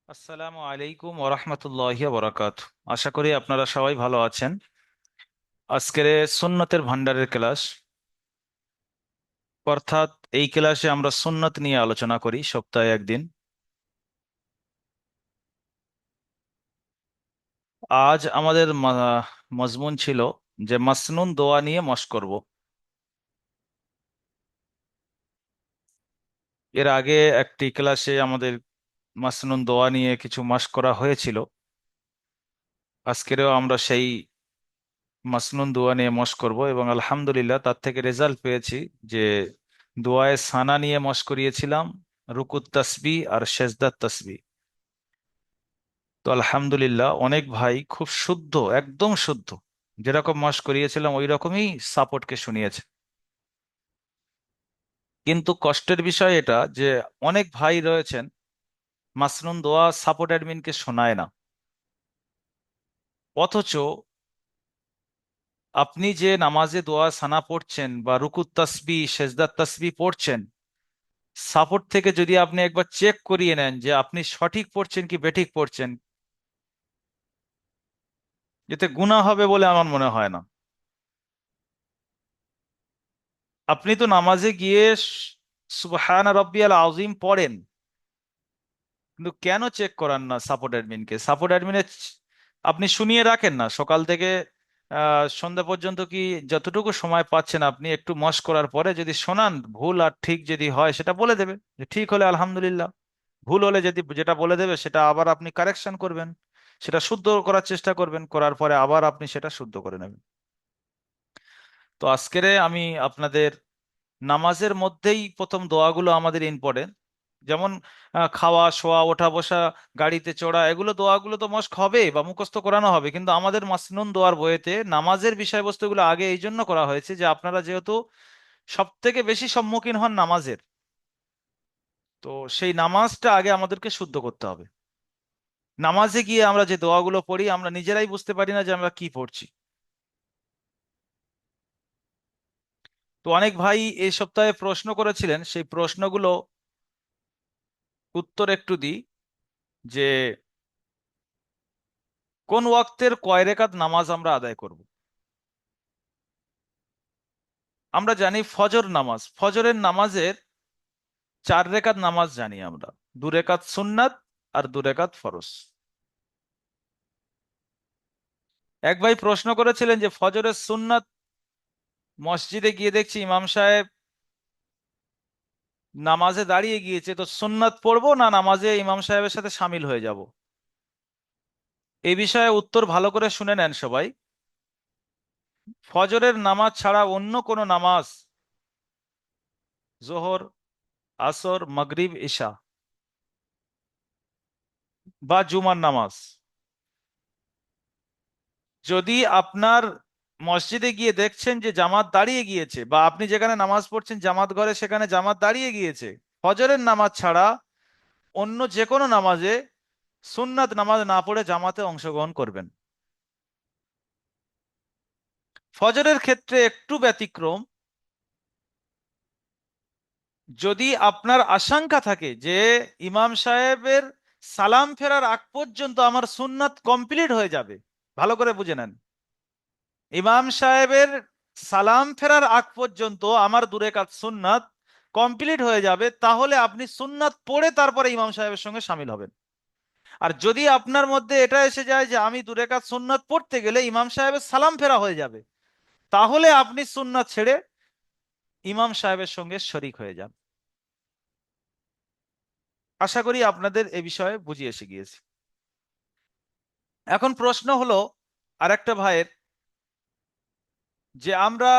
আসসালামু আলাইকুম ওরহমতুল্লাহি বরাকাত। আশা করি আপনারা সবাই ভালো আছেন। আজকের সুন্নতের ভান্ডারের ক্লাস, অর্থাৎ এই ক্লাসে আমরা সুন্নত নিয়ে আলোচনা করি সপ্তাহে একদিন। আজ আমাদের মজমুন ছিল যে মাসনুন দোয়া নিয়ে মশ করব। এর আগে একটি ক্লাসে আমাদের মাসনুন দোয়া নিয়ে কিছু মশ করা হয়েছিল। আজকেরও আমরা সেই মাসনুন দোয়া নিয়ে মশ করব এবং আলহামদুলিল্লাহ তার থেকে রেজাল্ট পেয়েছি যে দোয়ায়ে সানা নিয়ে মশ করিয়েছিলাম, রুকুত তাসবি আর সেজদাত তাসবি। তো আলহামদুলিল্লাহ অনেক ভাই খুব শুদ্ধ, একদম শুদ্ধ, যেরকম মশ করিয়েছিলাম ওই রকমই সাপোর্টকে শুনিয়েছে। কিন্তু কষ্টের বিষয় এটা যে অনেক ভাই রয়েছেন মাসনুন দোয়া সাপোর্ট অ্যাডমিনকে শোনায় না, অথচ আপনি যে নামাজে দোয়া সানা পড়ছেন বা রুকুত তাসবি সেজদাত তাসবি পড়ছেন, সাপোর্ট থেকে যদি আপনি একবার চেক করিয়ে নেন যে আপনি সঠিক পড়ছেন কি বেঠিক পড়ছেন, এতে গুনাহ হবে বলে আমার মনে হয় না। আপনি তো নামাজে গিয়ে সুবহান রাব্বিয়াল আযীম পড়েন, কিন্তু কেন চেক করান না সাপোর্ট অ্যাডমিনকে? সাপোর্ট অ্যাডমিনের আপনি শুনিয়ে রাখেন না সকাল থেকে সন্ধ্যা পর্যন্ত? কি যতটুকু সময় পাচ্ছেন আপনি একটু মশ করার পরে যদি শোনান, ভুল আর ঠিক যদি হয় সেটা বলে দেবে, যে ঠিক হলে আলহামদুলিল্লাহ, ভুল হলে যদি যেটা বলে দেবে সেটা আবার আপনি কারেকশন করবেন, সেটা শুদ্ধ করার চেষ্টা করবেন, করার পরে আবার আপনি সেটা শুদ্ধ করে নেবেন। তো আজকেরে আমি আপনাদের নামাজের মধ্যেই প্রথম দোয়াগুলো আমাদের ইম্পর্টেন্ট, যেমন খাওয়া শোয়া ওঠা বসা গাড়িতে চড়া, এগুলো দোয়াগুলো তো মস্ক হবে বা মুখস্থ করানো হবে, কিন্তু আমাদের মাসনুন দোয়ার বইয়েতে নামাজের বিষয়বস্তুগুলো আগে এই জন্য করা হয়েছে যে আপনারা যেহেতু সব থেকে বেশি সম্মুখীন হন নামাজের, তো সেই নামাজটা আগে আমাদেরকে শুদ্ধ করতে হবে। নামাজে গিয়ে আমরা যে দোয়াগুলো পড়ি আমরা নিজেরাই বুঝতে পারি না যে আমরা কি পড়ছি। তো অনেক ভাই এই সপ্তাহে প্রশ্ন করেছিলেন, সেই প্রশ্নগুলো উত্তর একটু দিই। যে কোন ওয়াক্তের কয় রেকাত নামাজ আমরা আদায় করব? আমরা জানি ফজর নামাজ, ফজরের নামাজের 4 রেকাত নামাজ জানি আমরা, 2 রেকাত সুন্নাত আর 2 রেকাত ফরজ। এক ভাই প্রশ্ন করেছিলেন যে ফজরের সুন্নাত মসজিদে গিয়ে দেখছি ইমাম সাহেব নামাজে দাঁড়িয়ে গিয়েছে, তো সুন্নাত পড়বো না নামাজে ইমাম সাহেবের সাথে সামিল হয়ে যাব? এই বিষয়ে উত্তর ভালো করে শুনে নেন সবাই। ফজরের নামাজ ছাড়া অন্য কোনো নামাজ, জোহর, আসর, মাগরিব, ইশা বা জুমার নামাজ, যদি আপনার মসজিদে গিয়ে দেখছেন যে জামাত দাঁড়িয়ে গিয়েছে বা আপনি যেখানে নামাজ পড়ছেন জামাত ঘরে সেখানে জামাত দাঁড়িয়ে গিয়েছে, ফজরের নামাজ ছাড়া অন্য যে কোনো নামাজে সুন্নাত নামাজ না পড়ে জামাতে অংশগ্রহণ করবেন। ফজরের ক্ষেত্রে একটু ব্যতিক্রম, যদি আপনার আশঙ্কা থাকে যে ইমাম সাহেবের সালাম ফেরার আগ পর্যন্ত আমার সুন্নাত কমপ্লিট হয়ে যাবে, ভালো করে বুঝে নেন, ইমাম সাহেবের সালাম ফেরার আগ পর্যন্ত আমার 2 রেকাত সুন্নাত কমপ্লিট হয়ে যাবে, তাহলে আপনি সুন্নাত পড়ে তারপরে ইমাম সাহেবের সঙ্গে সামিল হবেন। আর যদি আপনার মধ্যে এটা এসে যায় যে আমি 2 রেকাত সুন্নাত পড়তে গেলে ইমাম সাহেবের সালাম ফেরা হয়ে যাবে, তাহলে আপনি সুন্নাত ছেড়ে ইমাম সাহেবের সঙ্গে শরিক হয়ে যান। আশা করি আপনাদের এ বিষয়ে বুঝিয়ে এসে গিয়েছি। এখন প্রশ্ন হলো আরেকটা ভাইয়ের, যে আমরা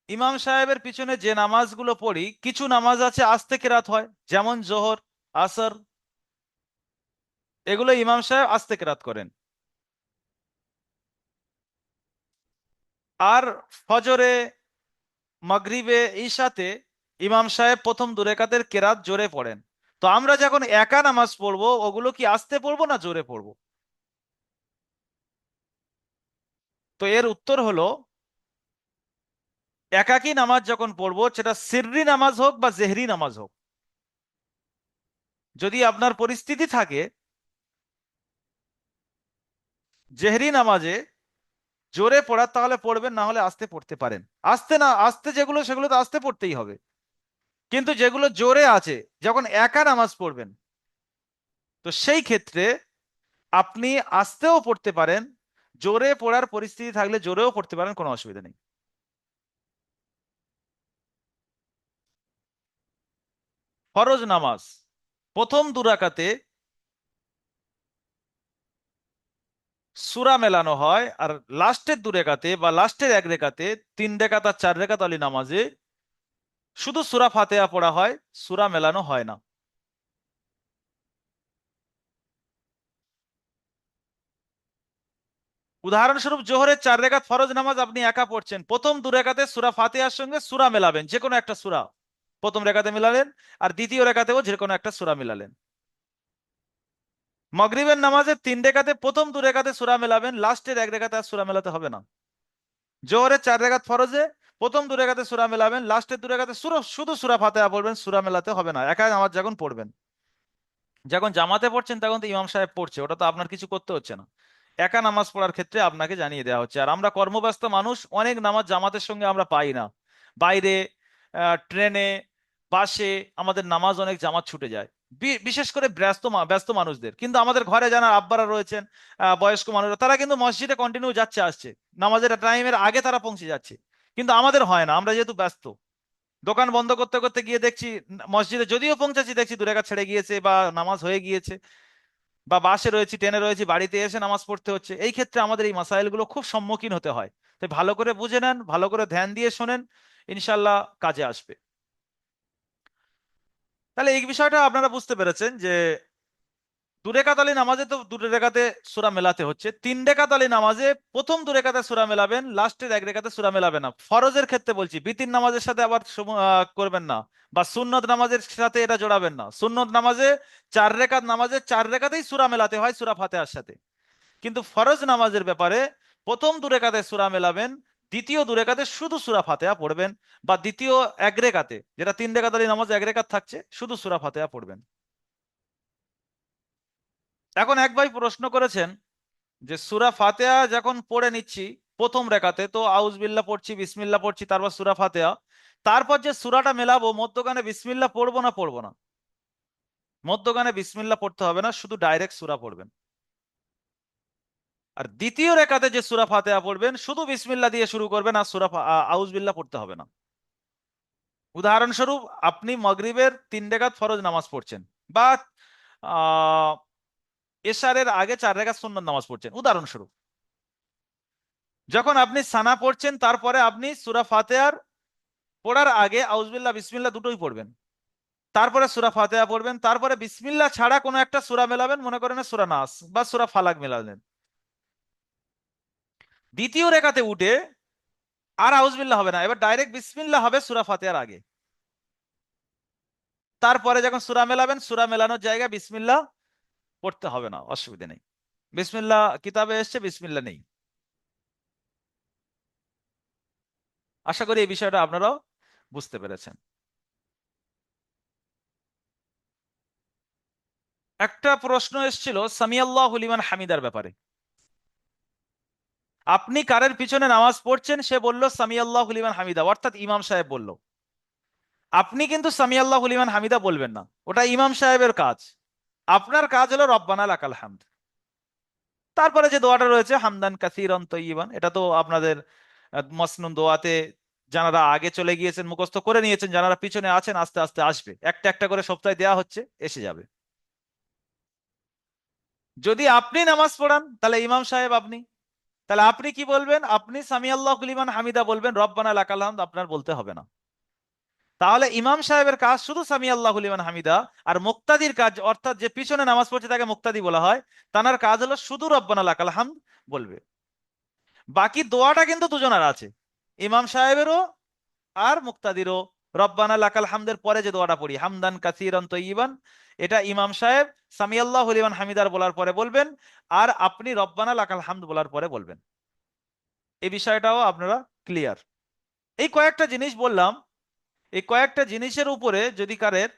ইমাম সাহেবের পিছনে যে নামাজগুলো পড়ি, কিছু নামাজ আছে আস্তে কেরাত হয়, যেমন জোহর, আসর, এগুলো ইমাম সাহেব আস্তে কেরাত করেন। আর ফজরে, মাগরিবে, ঈশাতে ইমাম সাহেব প্রথম 2 রেকাতের কেরাত জোরে পড়েন। তো আমরা যখন একা নামাজ পড়বো ওগুলো কি আস্তে পড়বো না জোরে পড়বো? তো এর উত্তর হলো, একাকী নামাজ যখন পড়বো, সেটা সিররি নামাজ হোক বা জেহরি নামাজ হোক, যদি আপনার পরিস্থিতি থাকে জেহরি নামাজে জোরে পড়ার তাহলে পড়বেন, না হলে আস্তে পড়তে পারেন। আস্তে না, আস্তে যেগুলো সেগুলো তো আস্তে পড়তেই হবে। কিন্তু যেগুলো জোরে আছে, যখন একা নামাজ পড়বেন, তো সেই ক্ষেত্রে আপনি আস্তেও পড়তে পারেন, জোরে পড়ার পরিস্থিতি থাকলে জোরেও পড়তে পারেন, কোনো অসুবিধা নেই। ফরজ নামাজ প্রথম দুরাকাতে সূরা মেলানো হয়, আর লাস্টের দুরেকাতে বা লাস্টের এক রেকাতে, 3 রেকাত আর 4 রেকাত আলী নামাজে শুধু সূরা ফাতিহা পড়া হয়, সূরা মেলানো হয় না। উদাহরণস্বরূপ জোহরের 4 রেকাত ফরজ নামাজ আপনি একা পড়ছেন, প্রথম দুরেকাতে সূরা ফাতিহার সঙ্গে সূরা মেলাবেন, যে কোনো একটা সূরা প্রথম রেকাতে মিলালেন, আর দ্বিতীয় রেকাতেও যে কোনো একটা সূরা মিলালেন। মাগরিবের নামাজে 3 রেকাতে প্রথম 2 রেকাতে সূরা মেলাবেন, লাস্টের এক রেকাতে আর সূরা মেলাতে হবে না। জোহরের 4 রেকাত ফরজে প্রথম 2 রেকাতে সূরা মেলাবেন, লাস্টের 2 রেকাতে শুধু সূরা ফাতিহা পড়বেন, সূরা মেলাতে হবে না। একা নামাজ যখন পড়বেন, যখন জামাতে পড়ছেন তখন তো ইমাম সাহেব পড়ছে, ওটা তো আপনার কিছু করতে হচ্ছে না। একা নামাজ পড়ার ক্ষেত্রে আপনাকে জানিয়ে দেওয়া হচ্ছে। আর আমরা কর্মব্যস্ত মানুষ, অনেক নামাজ জামাতের সঙ্গে আমরা পাই না। বাইরে ট্রেনে, বাসে আমাদের নামাজ অনেক জামাত ছুটে যায়, বিশেষ করে ব্যস্ত মানুষদের। কিন্তু আমাদের ঘরে যারা আব্বারা রয়েছেন, বয়স্ক মানুষরা, তারা কিন্তু মসজিদে কন্টিনিউ যাচ্ছে আসছে, নামাজের টাইমের আগে তারা পৌঁছে যাচ্ছে। কিন্তু আমাদের হয় না, আমরা যেহেতু ব্যস্ত। দোকান বন্ধ করতে করতে গিয়ে দেখছি মসজিদে যদিও পৌঁছাচ্ছি, দেখছি 2 রেখাত ছেড়ে গিয়েছে বা নামাজ হয়ে গিয়েছে। বা বাসে রয়েছি, ট্রেনে রয়েছি, বাড়িতে এসে নামাজ পড়তে হচ্ছে। এই ক্ষেত্রে আমাদের এই মাসাইলগুলো খুব সম্মুখীন হতে হয়। তাই ভালো করে বুঝে নেন, ভালো করে ধ্যান দিয়ে শোনেন, ইনশাল্লাহ কাজে আসবে। তাহলে এই বিষয়টা আপনারা বুঝতে পেরেছেন যে 2 রেখাত নামাজে তো 2 রেখাতে সূরা মেলাতে হচ্ছে, 3 রেখাত নামাজে প্রথম 2 রেখাতে সূরা মেলাবেন, লাস্টের এক রেখাতে সূরা মেলাবেন না। ফরজের ক্ষেত্রে বলছি, বিতির নামাজের সাথে আবার করবেন না, বা সুন্নত নামাজের সাথে এটা জোড়াবেন না। সুন্নত নামাজে 4 রেখাত নামাজে 4 রেখাতেই সূরা মেলাতে হয় সূরা ফাতিহার সাথে। কিন্তু ফরজ নামাজের ব্যাপারে প্রথম 2 রেখাতে সূরা মেলাবেন, দ্বিতীয় 2 রেখাতে শুধু সূরা ফাতিহা পড়বেন, বা দ্বিতীয় এক রেখাতে, যেটা 3 রেখাত নামাজ 1 রেখাত থাকছে, শুধু সূরা ফাতিহা পড়বেন। এখন এক ভাই প্রশ্ন করেছেন যে সূরা ফাতিহা যখন পড়ে নিচ্ছি প্রথম রেখাতে, তো আউজ বিল্লাহ পড়ছি, বিসমিল্লাহ পড়ছি, তারপর সূরা ফাতিহা, তারপর যে সূরাটা মেলাবো মধ্যখানে বিসমিল্লাহ পড়বো না পড়বো না? মধ্যখানে বিসমিল্লাহ পড়তে হবে না, শুধু ডাইরেক্ট সূরা পড়বেন। আর দ্বিতীয় রেখাতে যে সূরা ফাতিহা পড়বেন, শুধু বিসমিল্লাহ দিয়ে শুরু করবেন, আর আউজ বিল্লাহ পড়তে হবে না। উদাহরণস্বরূপ আপনি মাগরিবের 3 রেখাত ফরজ নামাজ পড়ছেন, বা আহ এশারের আগে 4 রেখাত সুন্নত নামাজ পড়ছেন উদাহরণস্বরূপ। যখন আপনি সানা পড়ছেন, তারপরে আপনি সূরা ফাতিহার পড়ার আগে আউজবিল্লাহ বিসমিল্লাহ দুটোই পড়বেন, তারপরে সূরা ফাতিহা পড়বেন, তারপরে বিসমিল্লাহ ছাড়া কোনো একটা সূরা মেলাবেন, মনে করেন সূরা নাস বা সূরা ফালাক মেলালেন। দ্বিতীয় রেখাতে উঠে আর আউজবিল্লাহ হবে না, এবার ডাইরেক্ট বিসমিল্লাহ হবে সূরা ফাতিহার আগে। তারপরে যখন সূরা মেলাবেন, সূরা মেলানোর জায়গায় বিসমিল্লাহ পড়তে হবে না, অসুবিধা নেই। বিসমিল্লাহ কিতাবে এসছে, বিসমিল্লাহ নেই। আশা করি এই বিষয়টা আপনারাও বুঝতে পেরেছেন। একটা প্রশ্ন এসেছিল সামিয়াল্লাহু লিমান হামিদার ব্যাপারে। আপনি কারের পিছনে নামাজ পড়ছেন, সে বলল সামিয়াল্লাহু লিমান হামিদা, অর্থাৎ ইমাম সাহেব বলল। আপনি কিন্তু সামিয়াল্লাহু লিমান হামিদা বলবেন না, ওটা ইমাম সাহেবের কাজ। আপনার কাজ হলো রব্বানা লাকাল হামদ। তারপরে যে দোয়াটা রয়েছে হামদান কাসিরান তয়্যিবান, এটা তো আপনাদের মসনুন দোয়াতে যারা আগে চলে গিয়েছেন মুখস্থ করে নিয়েছেন, যারা পিছনে আছেন আস্তে আস্তে আসবে, একটা একটা করে সপ্তাহে দেওয়া হচ্ছে, এসে যাবে। যদি আপনি নামাজ পড়ান তাহলে ইমাম সাহেব আপনি, তাহলে আপনি কি বলবেন? আপনি সামি আল্লাহ লিমান হামিদা বলবেন, রব্বানা লাকাল হামদ আপনার বলতে হবে না। তাহলে ইমাম সাহেবের কাজ শুধু সামি আল্লাহ লিমান হামিদা, আর মুক্তাদির কাজ, অর্থাৎ যে পিছনে নামাজ পড়ছে তাকে মুক্তাদি বলা হয়, তার কাজ হলো শুধু রব্বানা লাকাল হামদ বলবে। বাকি দোয়াটা কিন্তু দুজনের আছে, ইমাম সাহেবেরও আর মুক্তাদিরও। রব্বানা লাকাল হামদের পরে যে দোয়াটা পড়ি হামদান কাসিরান তয়্যিবান, এটা ইমাম সাহেব সামি আল্লাহ লিমান হামিদার বলার পরে বলবেন, আর আপনি রব্বানা লাকাল হামদ বলার পরে বলবেন। এই বিষয়টাও আপনারা ক্লিয়ার? এই কয়েকটা জিনিস বললাম, এই কয়েকটা জিনিসের উপরে যদি কারের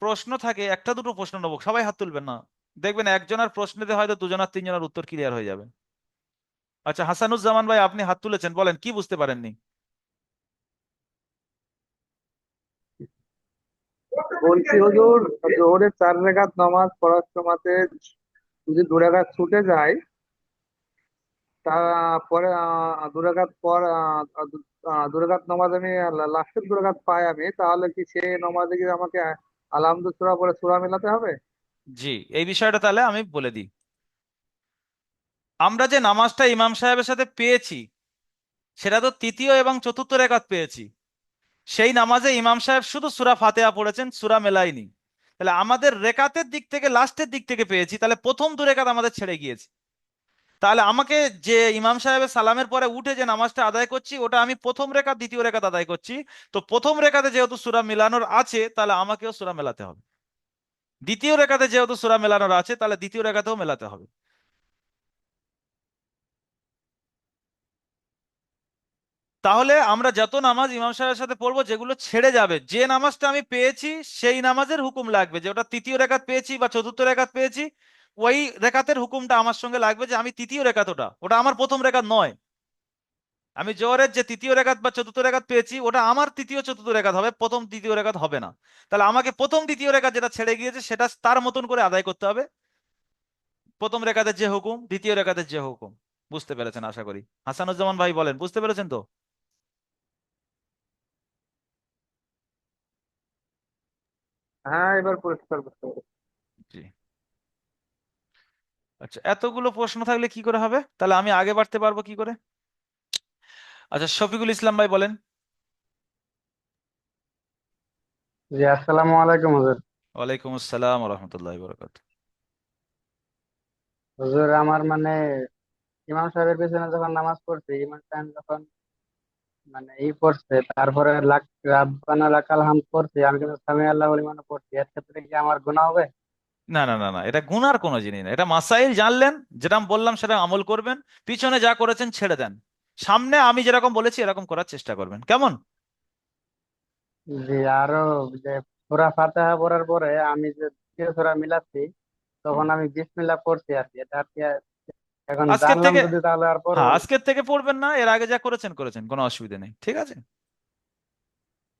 প্রশ্ন থাকে, একটা দুটো প্রশ্ন নেবো, সবাই হাত তুলবেন না, দেখবেন একজনের প্রশ্নেতে হয়তো দুজনের তিনজনের উত্তর ক্লিয়ার হয়ে যাবে। আচ্ছা, হাসানুজ্জামান ভাই আপনি হাত তুলেছেন, বলেন কি বুঝতে পারেননি? বলছি হুজুর, জোহরের 4 রাকাত নামাজ পড়ার সময়তে যদি 2 রাকাত ছুটে যায়, তারপরে 2 রাকাত পর 2 রাকাত নামাজ আমি লাস্টের 2 রাকাত পাই আমি, তাহলে কি সে নামাজে কি আমাকে আলহামদুলিল্লাহ সূরা পরে সূরা মেলাতে হবে? জি, এই বিষয়টা তাহলে আমি বলে দিই। আমরা যে নামাজটা ইমাম সাহেবের সাথে পেয়েছি, সেটা তো তৃতীয় এবং চতুর্থ রেখাত পেয়েছি। সেই নামাজে ইমাম সাহেব শুধু সূরা ফাতিহা পড়েছেন, সূরা মেলায়নি। তাহলে আমাদের রেকাতের দিক থেকে লাস্টের দিক থেকে পেয়েছি, তাহলে প্রথম 2 রেকাত আমাদের ছেড়ে গিয়েছে। তাহলে আমাকে যে ইমাম সাহেবের সালামের পরে উঠে যে নামাজটা আদায় করছি, ওটা আমি প্রথম রেখাত দ্বিতীয় রেখাত আদায় করছি। তো প্রথম রেখাতে যেহেতু সূরা মিলানোর আছে, তাহলে আমাকেও সূরা মেলাতে হবে। দ্বিতীয় রেখাতে যেহেতু সূরা মেলানোর আছে, তাহলে দ্বিতীয় রেখাতেও মেলাতে হবে। তাহলে আমরা যত নামাজ ইমাম সাহেবের সাথে পড়বো, যেগুলো ছেড়ে যাবে, যে নামাজটা আমি পেয়েছি সেই নামাজের হুকুম লাগবে, যে ওটা তৃতীয় রেখাত পেয়েছি বা চতুর্থ রেখাত পেয়েছি, ওই রেখাতের হুকুমটা আমার সঙ্গে লাগবে, যে আমি তৃতীয় রেখাত, ওটা ওটা আমার প্রথম রেখাত নয়। আমি জোহরের যে তৃতীয় রেখাত বা চতুর্থ রেখাত পেয়েছি, ওটা আমার তৃতীয় চতুর্থ রেখাত হবে, প্রথম দ্বিতীয় রেখাত হবে না। তাহলে আমাকে প্রথম দ্বিতীয় রেখাত যেটা ছেড়ে গিয়েছে, সেটা তার মতন করে আদায় করতে হবে। প্রথম রেখাতের যে হুকুম, দ্বিতীয় রেখাতের যে হুকুম। বুঝতে পেরেছেন আশা করি। হাসানুজ্জামান ভাই বলেন, বুঝতে পেরেছেন তো? হ্যাঁ, এবার পরিষ্কার বুঝতে পারছি। জি। আচ্ছা, এতগুলো প্রশ্ন থাকলে কি করে হবে? তাহলে আমি আগে বাড়তে পারবো কি করে? আচ্ছা, শফিকুল ইসলাম ভাই বলেন। জি, আসসালামু আলাইকুম হুজুর। ওয়ালাইকুম আসসালাম রহমতুল্লাহ বরকাত। হুজুর, আমার মানে ইমাম সাহেবের পেছনে যখন নামাজ পড়ছি, ইমাম সাহেব যখন মানে পড়ছে, তারপরে রাব্বানা লাকাল হামদ পড়ছি, আমি কিন্তু সামি আল্লাহু লিমান পড়ছি, এর ক্ষেত্রে কি আমার গুনাহ হবে? না না না না, এটা গুনার কোনো জিনিস না। এটা মাসাইল জানলেন, যেটা আমি বললাম সেটা আমল করবেন, পিছনে যা করেছেন ছেড়ে দেন। সামনে আমি যেরকম বলেছি এরকম করার চেষ্টা করবেন, কেমন? জি, আরো যে সূরা ফাতিহা পড়ার পরে আমি যে দ্বিতীয় সূরা মিলাচ্ছি, হুম। তখন আমি বিসমিল্লাহ পড়ছি আর কি, এটা আর কি এখন আজকের জানলাম থেকে, যদি তাহলে আর হ্যাঁ পড়বো না। আজকের থেকে পড়বেন না, এর আগে যা করেছেন করেছেন, কোনো অসুবিধা নেই, ঠিক আছে?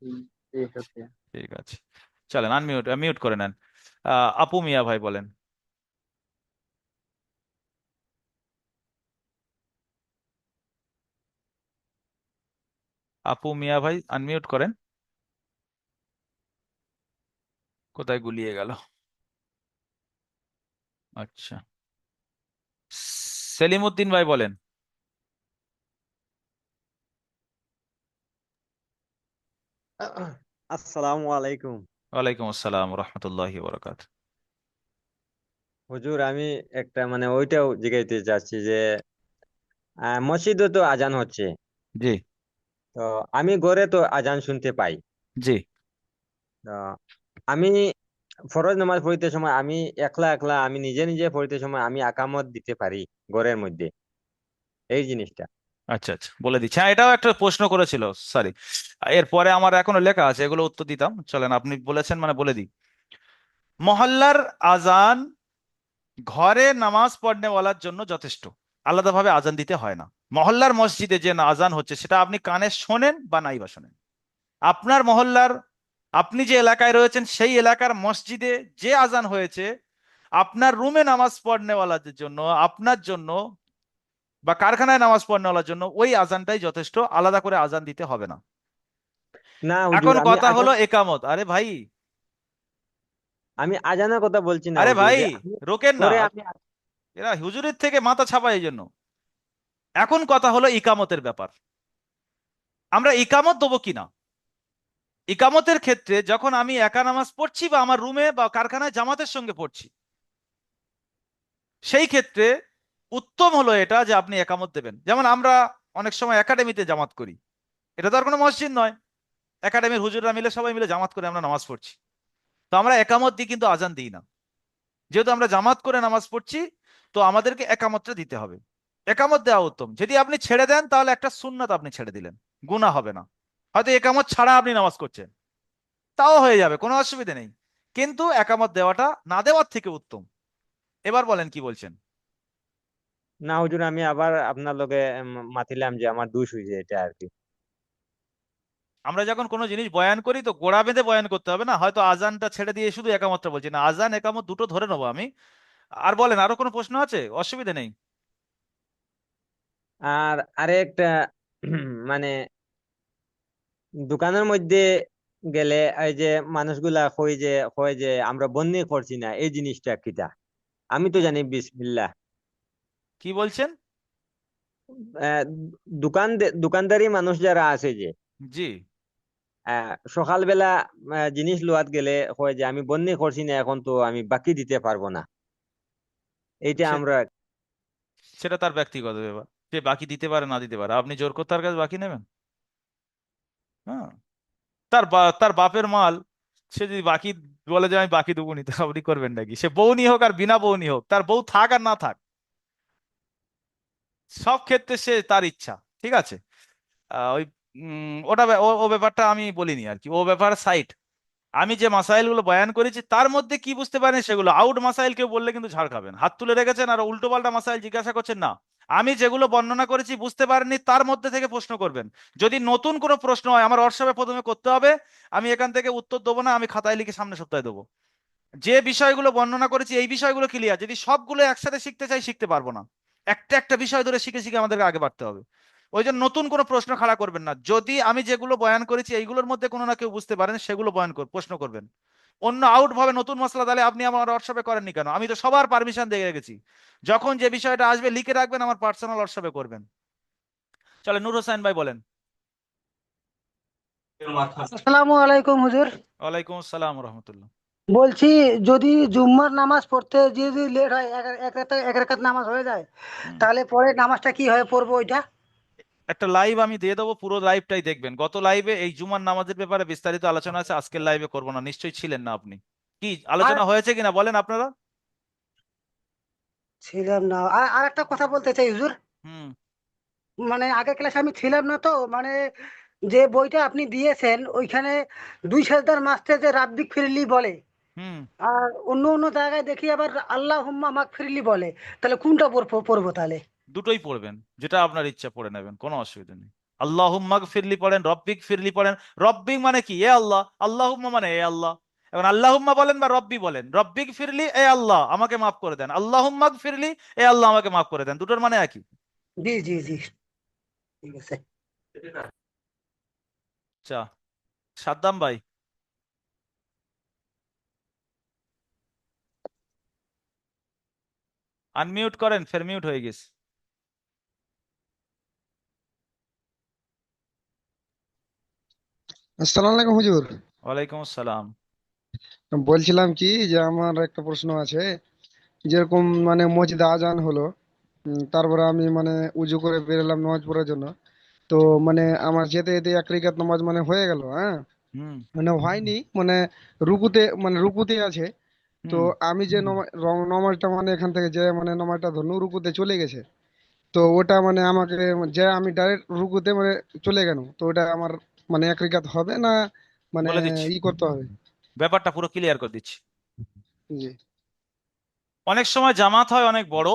হুম, ঠিক আছে। ঠিক আছে, চলেন আনমিউট মিউট করে নেন। আপু মিয়া ভাই বলেন। আপু মিয়া ভাই আনমিউট করেন। কোথায় গুলিয়ে গেল? আচ্ছা, সেলিম উদ্দিন ভাই বলেন। আসসালামু আলাইকুম। ওয়ালাইকুম আসসালাম রহমতুল্লাহি বরকাত। হুজুর, আমি একটা মানে ওইটাও জিজ্ঞাসা চাচ্ছি যে মসজিদে তো আজান হচ্ছে, জি। তো আমি ঘরে তো আজান শুনতে পাই। জি। তো আমি ফরজ নামাজ পড়িতে সময় আমি একলা একলা আমি নিজে নিজে পড়িতে সময় আমি আকামত দিতে পারি ঘরের মধ্যে, এই জিনিসটা। আচ্ছা আচ্ছা, বলে দিচ্ছি। হ্যাঁ, এটাও একটা প্রশ্ন করেছিল, সরি। এরপরে আমার এখনো লেখা আছে, এগুলো উত্তর দিতাম, চলেন আপনি বলেছেন মানে বলে দিই। মহল্লার আজান ঘরে নামাজ পড়নে ওয়ালার জন্য যথেষ্ট, আলাদাভাবে আজান দিতে হয় না। মহল্লার মসজিদে যে আজান হচ্ছে, সেটা আপনি কানে শোনেন বা নাই বা শোনেন, আপনার মহল্লার, আপনি যে এলাকায় রয়েছেন সেই এলাকার মসজিদে যে আজান হয়েছে, আপনার রুমে নামাজ পড়নেওয়ালাদের জন্য, আপনার জন্য, বা কারখানায় নামাজ পড়নেওয়ালার জন্য ওই আজানটাই যথেষ্ট, আলাদা করে আজান দিতে হবে না। না হুজুর, এখন আমি কথা হলো আজান, একামত। আরে ভাই, আমি আজানের কথা বলছি না আরে হুজুর, ভাই, যে আমি রোকেন না। ঘরে আমি এরা হুজুরের থেকে মাথা ছাপা এই জন্য। এখন কথা হলো ইকামতের ব্যাপার। আমরা ইকামত দেবো কিনা। ইকামতের ক্ষেত্রে যখন আমি একা নামাজ পড়ছি বা আমার রুমে বা কারখানায় জামাতের সঙ্গে পড়ছি, সেই ক্ষেত্রে উত্তম হলো এটা যে আপনি একামত দেবেন। যেমন আমরা অনেক সময় একাডেমিতে জামাত করি, এটা তো আর কোনো মসজিদ নয়, একাডেমির হুজুররা মিলে সবাই মিলে জামাত করে আমরা নামাজ পড়ছি। তো আমরা একামত দিই কিন্তু আজান দিই না। যেহেতু আমরা জামাত করে নামাজ পড়ছি, তো আমাদেরকে একামতটা দিতে হবে। একামত দেওয়া উত্তম। যদি আপনি ছেড়ে দেন, তাহলে একটা সুন্নাত আপনি ছেড়ে দিলেন, গুনাহ হবে না। হয়তো একামত ছাড়া আপনি নামাজ করছেন, তাও হয়ে যাবে, কোনো অসুবিধা নেই। কিন্তু একামত দেওয়াটা না দেওয়ার থেকে উত্তম। এবার বলেন কি বলছেন। না হুজুর, আমি আবার আপনার লগে মাতিলাম যে আমার দোষ হয়েছে এটা আর কি। আমরা যখন কোনো জিনিস বয়ান করি তো গোড়া বেঁধে বয়ান করতে হবে না, হয়তো আজানটা ছেড়ে দিয়ে শুধু একামতটা বলছি না, আজান একামত দুটো ধরে নেবো আমি। আর বলেন, আরো কোনো প্রশ্ন আছে? অসুবিধা নেই। আর আরেকটা মানে দোকানের মধ্যে গেলে এই যে মানুষগুলা কয় যে আমরা বন্দি করছি না, এই জিনিসটা কিটা? আমি তো জানি বিসমিল্লাহ। কি বলছেন? আহ, দোকানদারি মানুষ যারা আছে যে জি। সকালবেলা জিনিস লোয়াত গেলে কয় যে আমি বন্দি করছি না, এখন তো আমি বাকি দিতে পারবো না। এইটা সে- আমরা সেটা তার ব্যক্তিগত ব্যাপার, সে বাকি দিতে পারে না দিতে পারে, আপনি জোর করে তার কাছে বাকি নেবেন? হ্যাঁ, তার বাপের মাল, সে যদি বাকি বলে যে আমি বাকি দেবো নি, তো আপনি করবেন নাকি? সে বউনি হোক আর বিনা বউনি হোক, তার বউ থাক আর না থাক, সব ক্ষেত্রে সে তার ইচ্ছা। ঠিক আছে। ওই ওটা ও ব্যাপারটা আমি বলিনি আর কি, ও ব্যাপার সাইড। আমি যে মাসাইলগুলো বয়ান করেছি তার মধ্যে কি বুঝতে পারেন সেগুলো, আউট মাসাইল কেউ বললে কিন্তু ঝাড় খাবেন, হাত তুলে রেখেছেন আর উল্টো পাল্টা মাসাইল জিজ্ঞাসা করছেন না। আমি যেগুলো বর্ণনা করেছি বুঝতে পারেননি তার মধ্যে থেকে প্রশ্ন করবেন। যদি নতুন কোনো প্রশ্ন হয় আমার হোয়াটসঅ্যাপে প্রথমে করতে হবে, আমি এখান থেকে উত্তর দেবো না, আমি খাতায় লিখে সামনে সপ্তাহে দেবো। যে বিষয়গুলো বর্ণনা করেছি এই বিষয়গুলো ক্লিয়ার, যদি সবগুলো একসাথে শিখতে চাই শিখতে পারবো না। একটা একটা বিষয় ধরে শিখে শিখে আমাদেরকে আগে বাড়তে হবে। ওই জন্য নতুন কোনো প্রশ্ন খাড়া করবেন না, যদি আমি যেগুলো বয়ান করেছি এইগুলোর মধ্যে কোনো না কেউ বুঝতে পারেন সেগুলো প্রশ্ন করবেন। অন্য আউট ভাবে নতুন মশলা তাহলে আপনি আমার হোয়াটসঅ্যাপে করেননি কেন? আমি তো সবার পারমিশন দিয়ে রেখেছি, যখন যে বিষয়টা আসবে লিখে রাখবেন, আমার পার্সোনাল হোয়াটসঅ্যাপে করবেন। চলে, নূর হোসেন ভাই বলেন। আসসালামু আলাইকুম হুজুর। ওয়ালাইকুম আসসালাম রহমতুল্লাহ। বলছি, যদি জুম্মার নামাজ পড়তে যদি লেট হয়, এক রাকাত নামাজ হয়ে যায়, তাহলে পরে নামাজটা কিভাবে পড়বো ওইটা? একটা লাইভ আমি দিয়ে দেবো, পুরো লাইভটাই দেখবেন। গত লাইভে এই জুমার নামাজের ব্যাপারে বিস্তারিত আলোচনা আছে, আজকের লাইভে করবো না, নিশ্চয়ই ছিলেন না আপনি। কি আর আলোচনা হয়েছে কিনা বলেন আপনারা। ছিলাম না। আর একটা কথা বলতে চাই হুজুর। হুম। মানে আগের ক্লাসে আমি ছিলাম না তো, মানে যে বইটা আপনি দিয়েছেন ওইখানে দুই সাজদার মাঝে যে রাব্বিক ফিরলি বলে, হুম। আর অন্য অন্য জায়গায় দেখি আবার আল্লাহ হুম্মা মাগ ফিরলি বলে। তাহলে কোনটা পড়বো তাহলে? দুটোই পড়বেন, যেটা আপনার ইচ্ছা পড়ে নেবেন, কোনো অসুবিধা নেই। আল্লাহুম্মাগ ফিরলি পড়েন, রব্বিক ফিরলি পড়েন। রব্বিক মানে কি? এ আল্লাহ। আল্লাহুম্মা মানে এ আল্লাহ। এখন আল্লাহুম্মা বলেন বা রব্বি বলেন, রব্বিক ফিরলি এ আল্লাহ আমাকে মাফ করে দেন, আল্লাহুম্মাগ ফিরলি এ আল্লাহ আমাকে মাফ করে দেন, দুটোর মানে একই। জি জি জি, ঠিক আছে। আচ্ছা, সাদ্দাম ভাই। আনমিউট করেন, ফের মিউট হয়ে গেছে। আসসালামু আলাইকুম হুজুর। ওয়ালাইকুম আসসালাম। বলছিলাম কি যে আমার একটা প্রশ্ন আছে। যেরকম মানে মসজিদে আজান হলো, তারপরে আমি মানে উজু করে বেরোলাম নামাজ পড়ার জন্য। তো মানে আমার যেতে যেতে এক রাকাত নামাজ মানে হয়ে গেল, হ্যাঁ, হুম। মানে হয়নি, মানে রুকুতে আছে। তো হুম। আমি যে নামাজটা মানে এখান থেকে যে মানে নামাজটা ধরুন রুকুতে চলে গেছে। তো ওটা মানে আমাকে, যে আমি ডাইরেক্ট রুকুতে মানে চলে গেল, তো ওটা আমার মানে এক রাকাত হবে না, মানে বলে দিচ্ছি, ই করতে হবে? ব্যাপারটা পুরো ক্লিয়ার করে দিচ্ছি। জি। অনেক সময় জামাত হয় অনেক বড়,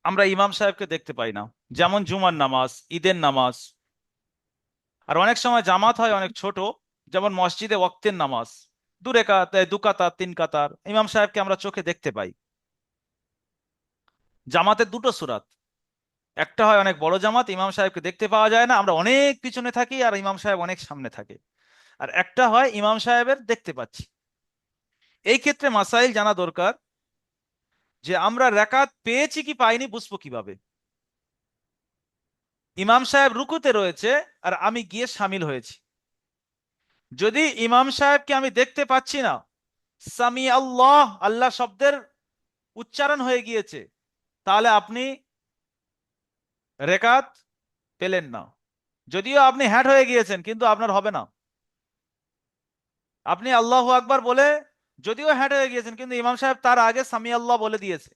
আমরা ইমাম সাহেবকে দেখতে পাই না, যেমন জুমার নামাজ, ঈদের নামাজ। আর অনেক সময় জামাত হয় অনেক ছোট, যেমন মসজিদে ওয়াক্তের নামাজ, দু কাতার তিন কাতার, ইমাম সাহেবকে আমরা চোখে দেখতে পাই। জামাতের দুটো সুরাত, একটা হয় অনেক বড় জামাত, ইমাম সাহেবকে দেখতে পাওয়া যায় না, আমরা অনেক পিছনে থাকি আর ইমাম সাহেব অনেক সামনে থাকে। আর একটা হয় ইমাম সাহেবের দেখতে পাচ্ছি। এই ক্ষেত্রে মাসাইল জানা দরকার, যে আমরা রাকাত পেয়েছি কি পাইনি বুঝবো কিভাবে। ইমাম সাহেব রুকুতে রয়েছে আর আমি গিয়ে সামিল হয়েছি, যদি ইমাম সাহেবকে আমি দেখতে পাচ্ছি না, সামি আল্লাহ, আল্লাহ শব্দের উচ্চারণ হয়ে গিয়েছে, তাহলে আপনি রেকাত পেলেন না। যদিও আপনি হ্যাট হয়ে গিয়েছেন কিন্তু আপনার হবে না। আপনি আল্লাহু আকবার বলে যদিও হ্যাট হয়ে গিয়েছেন, কিন্তু ইমাম সাহেব তার আগে সামি আল্লাহ বলে দিয়েছে,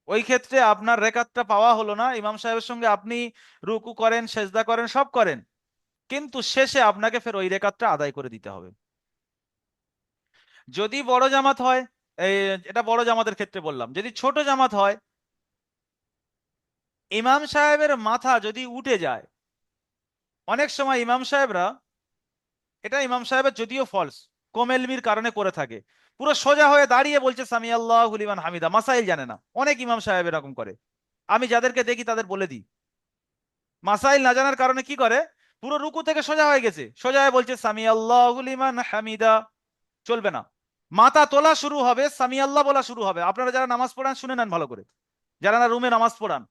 ওই ক্ষেত্রে আপনার রেকাতটা পাওয়া হলো না। ইমাম সাহেবের সঙ্গে আপনি রুকু করেন, সেজদা করেন, সব করেন, কিন্তু শেষে আপনাকে ফের ওই রেকাতটা আদায় করে দিতে হবে। যদি বড় জামাত হয় এই, এটা বড় জামাতের ক্ষেত্রে বললাম। যদি ছোট জামাত হয়, ইমাম সাহেবের মাথা যদি উঠে যায়, অনেক সময় ইমাম সাহেবরা, এটা ইমাম সাহেবের যদিও ফলস, কোমেলমির কারণে করে থাকে, পুরো সোজা হয়ে দাঁড়িয়ে বলছে সামি আল্লাহু লিমান হামিদা, মাসাইল জানে না। অনেক ইমাম সাহেব এরকম করে, আমি যাদেরকে দেখি তাদের বলে দিই। মাসাইল না জানার কারণে কি করে, পুরো রুকু থেকে সোজা হয়ে গেছে, সোজা হয়ে বলছে সামি আল্লাহু লিমান হামিদা। চলবে না। মাথা তোলা শুরু হবে, সামি আল্লাহ বলা শুরু হবে। আপনারা যারা নামাজ পড়ান শুনে নেন ভালো করে, যারা না রুমে নামাজ পড়ান,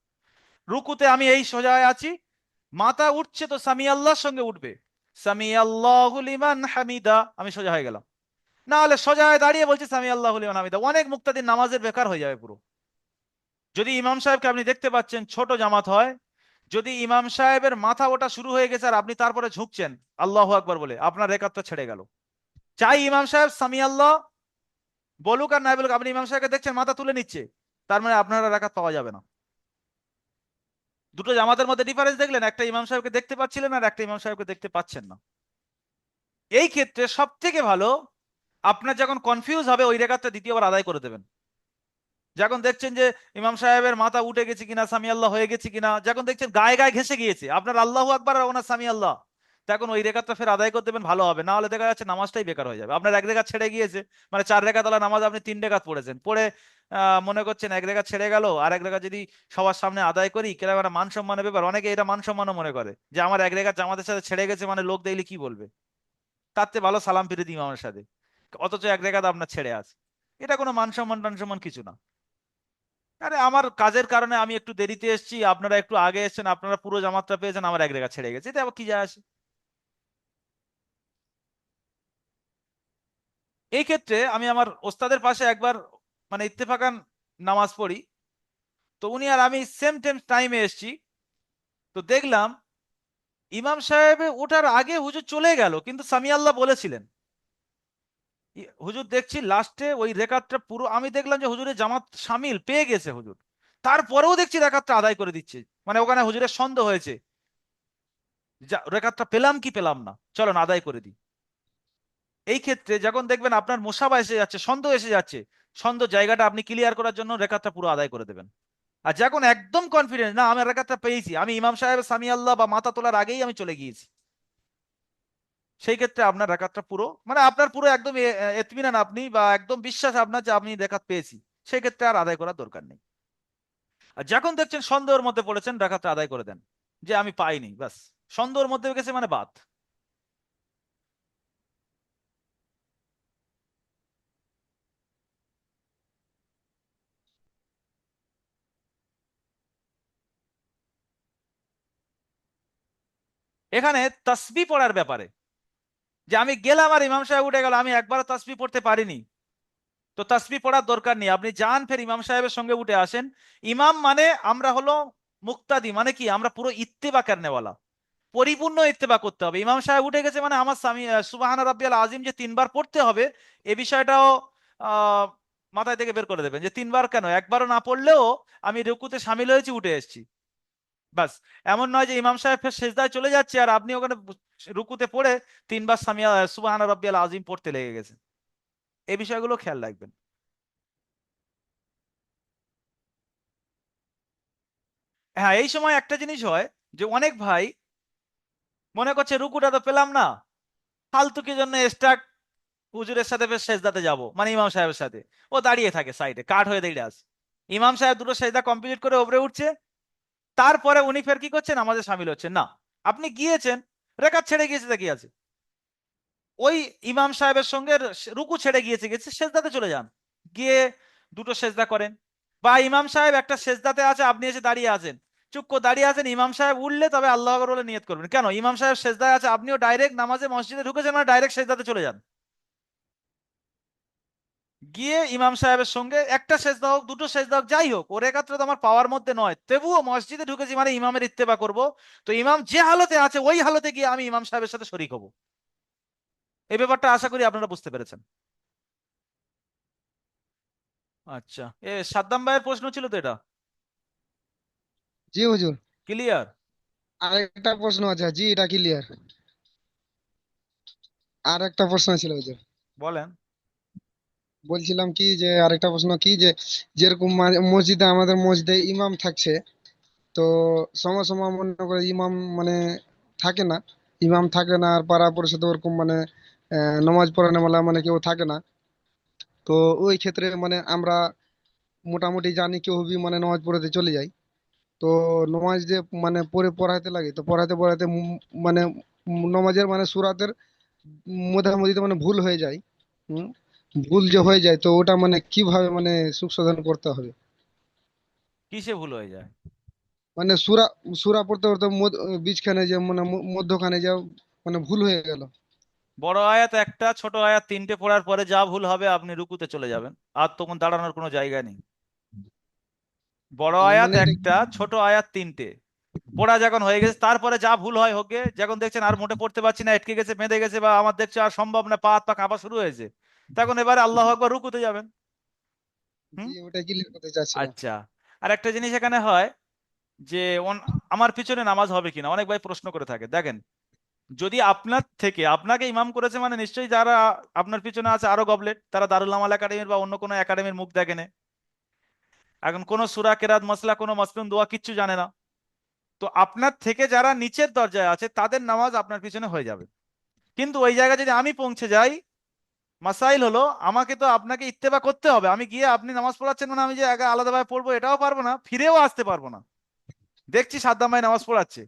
রুকুতে আমি এই সোজা হয়ে আছি, মাথা উঠছে তো সামি আল্লাহর সঙ্গে উঠবে, সামি আল্লাহু লিমান হামিদা, আমি সোজা হয়ে গেলাম। না হলে সোজা হয়ে দাঁড়িয়ে বলছে সামি আল্লাহু লিমান হামিদা, অনেক মুক্তাদির নামাজের বেকার হয়ে যাবে পুরো। যদি ইমাম সাহেবকে আপনি দেখতে পাচ্ছেন ছোট জামাত হয়, যদি ইমাম সাহেবের মাথা ওটা শুরু হয়ে গেছে আর আপনি তারপরে ঝুঁকছেন আল্লাহু আকবার বলে, আপনার রেকাতটা ছেড়ে গেল। চাই ইমাম সাহেব সামি আল্লাহ বলুক আর নাই বলুক, আপনি ইমাম সাহেবকে দেখছেন মাথা তুলে নিচ্ছে, তার মানে আপনার আর রাকাত পাওয়া যাবে না। দুটো জামাতের মধ্যে ডিফারেন্স দেখলেন, একটা ইমাম সাহেবকে দেখতে পাচ্ছিলেন আর একটা ইমাম সাহেবকে দেখতে পাচ্ছেন না। এই ক্ষেত্রে সব থেকে ভালো, আপনার যখন কনফিউজ হবে ওই রেখাতটা দ্বিতীয়বার আদায় করে দেবেন। যখন দেখছেন যে ইমাম সাহেবের মাথা উঠে গেছে কিনা, সামি আল্লাহ হয়ে গেছে কিনা, যখন দেখছেন গায়ে গায়ে ঘেসে গিয়েছে আপনার আল্লাহু আকবার আর ওনার সামি আল্লাহ, তখন ওই রেখাতটা ফের আদায় করে দেবেন, ভালো হবে। না হলে দেখা যাচ্ছে নামাজটাই বেকার হয়ে যাবে। আপনার এক রেখাত ছেড়ে গিয়েছে, মানে 4 রেখাত আলা নামাজ আপনি 3 রেখাত পড়েছেন, পড়ে মনে করছেন এক রেখাত ছেড়ে গেল, আর এক রেখাত যদি সবার সামনে আদায় করি কেরাম একটা মান সম্মানের ব্যাপার, অনেকে এটা মান সম্মানও মনে করে যে আমার এক রেখাত জামাতের সাথে ছেড়ে গেছে মানে লোক দেখলে কি বলবে, তার চেয়ে ভালো সালাম ফিরে দিই ইমামের সাথে, অথচ এক রেখাত আপনার ছেড়ে আছে। এটা কোনো মান সম্মান টান সম্মান কিছু না। আরে আমার কাজের কারণে আমি একটু দেরিতে এসেছি, আপনারা একটু আগে এসেছেন, আপনারা পুরো জামাতটা পেয়েছেন, আমার এক রেখা ছেড়ে গেছে, এটা আবার কি যায় আসে। এই ক্ষেত্রে আমি আমার ওস্তাদের পাশে একবার মানে ইত্তেফাকান নামাজ পড়ি, তো উনি আর আমি সেম টেম টাইমে এসেছি। তো দেখলাম ইমাম সাহেব ওঠার আগে হুজুর চলে গেল, কিন্তু সামি আল্লাহ বলেছিলেন। হুজুর দেখছি লাস্টে ওই রেকাতটা পুরো, আমি দেখলাম যে হুজুরের জামাত শামিল পেয়ে গেছে হুজুর, তারপরেও দেখছি রেকাতটা আদায় করে দিচ্ছে। মানে ওখানে হুজুরের সন্দেহ হয়েছে, রেকাতটা পেলাম কি পেলাম না, চলো না আদায় করে দিই। এই ক্ষেত্রে যখন দেখবেন আপনার মোসাবা এসে যাচ্ছে, সন্দেহ এসে যাচ্ছে, সন্দেহ জায়গাটা আপনি ক্লিয়ার করার জন্য রেকাতটা পুরো আদায় করে দেবেন। আর যখন একদম কনফিডেন্স না আমি রেকাতটা পেয়েছি, আমি ইমাম সাহেব সামি আল্লাহ বা মাথা তোলার আগেই আমি চলে গিয়েছি, সেই ক্ষেত্রে আপনার রেকাতটা পুরো, মানে আপনার পুরো একদম এতমিনান আপনি, বা একদম বিশ্বাস আপনার যে আপনি রেকাত পেয়েছি, সেই ক্ষেত্রে আর আদায় করার দরকার নেই। আর যখন দেখছেন সন্দেহের মধ্যে পড়েছেন, রেকাতটা আদায় করে দেন, যে আমি পাইনি, বাস। সন্দেহের মধ্যে গেছে মানে বাদ। এখানে তাসবিহ পড়ার ব্যাপারে, যে আমি গেলাম আর ইমাম সাহেব উঠে গেল, আমি একবারও তাসবিহ পড়তে পারিনি, তো তাসবিহ পড়ার দরকার নেই, আপনি যান ফের ইমাম সাহেবের সঙ্গে উঠে আসেন। ইমাম মানে আমরা হলো মুক্তাদি, মানে কি আমরা পুরো ইত্তেবা করনেওয়ালা, পরিপূর্ণ ইত্তেবা করতে হবে। ইমাম সাহেব উঠে গেছে মানে আমার স্বামী সুবহান রাব্বিয়াল আজিম যে 3বার পড়তে হবে, এ বিষয়টাও আহ মাথায় থেকে বের করে দেবেন, যে 3বার কেন, একবারও না পড়লেও আমি রুকুতে সামিল হয়েছি, উঠে এসেছি, বাস। এমন নয় যে ইমাম সাহেব ফের সেজদায় চলে যাচ্ছে আর আপনি ওখানে রুকুতে পড়ে 3বার সুবহান রাব্বিয়াল আজিম পড়তে লেগে গেছে। এই বিষয়গুলো খেয়াল রাখবেন। হ্যাঁ, এই সময় একটা জিনিস হয়, যে অনেক ভাই মনে করছে রুকুটা তো পেলাম না, ফালতু কি জন্য এক্সট্রা হুজুরের সাথে ফের সেজদাতে যাব, মানে ইমাম সাহেবের সাথে। ও দাঁড়িয়ে থাকে সাইডে, কাঠ হয়ে দাঁড়িয়ে আছে, ইমাম সাহেব দুটো সেজদা কমপ্লিট করে উপরে উঠছে, তারপরে উনি ফের কি করছেন, আমাদের সামিল হচ্ছেন না। আপনি গিয়েছেন, রেকাত ছেড়ে গিয়েছে, তা কি আছে, ওই ইমাম সাহেবের সঙ্গে রুকু ছেড়ে গিয়েছে, গেছে সেজদাতে চলে যান, গিয়ে দুটো সেজদা করেন। বা ইমাম সাহেব একটা সেজদাতে আছে, আপনি এসে দাঁড়িয়ে আছেন, চুপ করে দাঁড়িয়ে আছেন, ইমাম সাহেব উঠলে তবে আল্লাহ আকবার বলে নিয়ত করবেন। কেন, ইমাম সাহেব সেজদায় আছে, আপনিও ডাইরেক্ট নামাজে মসজিদে ঢুকেছেন মানে ডাইরেক্ট সেজদাতে চলে যান, গিয়ে ইমাম সাহেবের সঙ্গে একটা সেজদা হোক দুটো সেজদা হোক যাই হোক, ওর একাত্র তো আমার পাওয়ার মধ্যে নয়, তবুও মসজিদে ঢুকেছি মানে ইমামের ইত্তেবা করব, তো ইমাম যে হালতে আছে ওই হালতে গিয়ে আমি ইমাম সাহেবের সাথে শরীক হব। এই ব্যাপারটা আশা করি আপনারা বুঝতে পেরেছেন। আচ্ছা, সাদ্দাম ভাইয়ের প্রশ্ন ছিল তো এটা, জি হুজুর, ক্লিয়ার? আরেকটা প্রশ্ন আছে। জি, এটা ক্লিয়ার। আর একটা প্রশ্ন ছিল হুজুর। বলেন। বলছিলাম কি যে আরেকটা প্রশ্ন কি যে যেরকম মসজিদে আমাদের মসজিদে ইমাম থাকছে, তো সময় সময় মনে করে ইমাম মানে থাকে না, ইমাম থাকে না আর পাড়া পরিষদ ওরকম মানে নামাজ পড়ানো বলা মানে কেউ থাকে না। তো ওই ক্ষেত্রে মানে আমরা মোটামুটি জানি কেউ মানে নামাজ পড়াতে চলে যাই। তো নামাজ যে মানে পড়াইতে লাগে, তো পড়াইতে পড়াইতে মানে নামাজের মানে সুরাতের মধ্যে মানে ভুল হয়ে যায়। হুম, ভুল যে হয়ে যায় তো ওটা মানে কিভাবে মানে সংশোধন করতে হবে? কিসে ভুল হয়ে যায়? মানে সুরা সুরা পড়তে পড়তে বীজখানে যে মানে মধ্যখানে যে মানে ভুল হয়ে গেল। বড় আয়াত একটা, ছোট আয়াত তিনটে পড়ার পরে যা ভুল হবে আপনি রুকুতে চলে যাবেন, আর তখন দাঁড়ানোর কোনো জায়গা নেই। বড় আয়াত মানে এটা একটা, ছোট আয়াত তিনটে পড়া যখন হয়ে গেছে, তারপরে যা ভুল হয় হোক গে, যখন দেখছেন আর মোটে পড়তে পারছি না, আটকে গেছে, বেঁধে গেছে, বা আমার দেখছে আর সম্ভব না, পা হাত পা কাঁপা শুরু হয়েছে, তখন এবারে আল্লাহ আকবার রুকুতে যাবেন। হুম। জি, ওটা ক্লিয়ার করতে চাচ্ছিলাম। আচ্ছা। আর একটা জিনিস এখানে হয় যে আমার পিছনে নামাজ হবে কিনা অনেক ভাই প্রশ্ন করে থাকে। দেখেন, যদি আপনার থেকে আপনাকে ইমাম করেছে মানে নিশ্চয়ই যারা আপনার পিছনে আছে আরো গবলেট, তারা দারুল আমাল একাডেমির বা অন্য কোনো একাডেমির মুখ দেখেনে, এখন কোনো সূরা কেরাত মাসলা কোনো মাসলুন দোয়া কিচ্ছু জানে না। তো আপনার থেকে যারা নিচের দরজায় আছে তাদের নামাজ আপনার পিছনে হয়ে যাবে। কিন্তু ওই জায়গায় যদি আমি পৌঁছে যাই, মাসাইল হলো আমাকে তো আপনাকে ইত্তেবা করতে হবে। আমি গিয়ে আপনি নামাজ পড়াচ্ছেন মানে আমি যে আগে আলাদাভাবে পড়বো এটাও পারবো না, ফিরেও আসতে পারবো না। দেখছি সাদ্দাম ভাই নামাজ পড়াচ্ছে,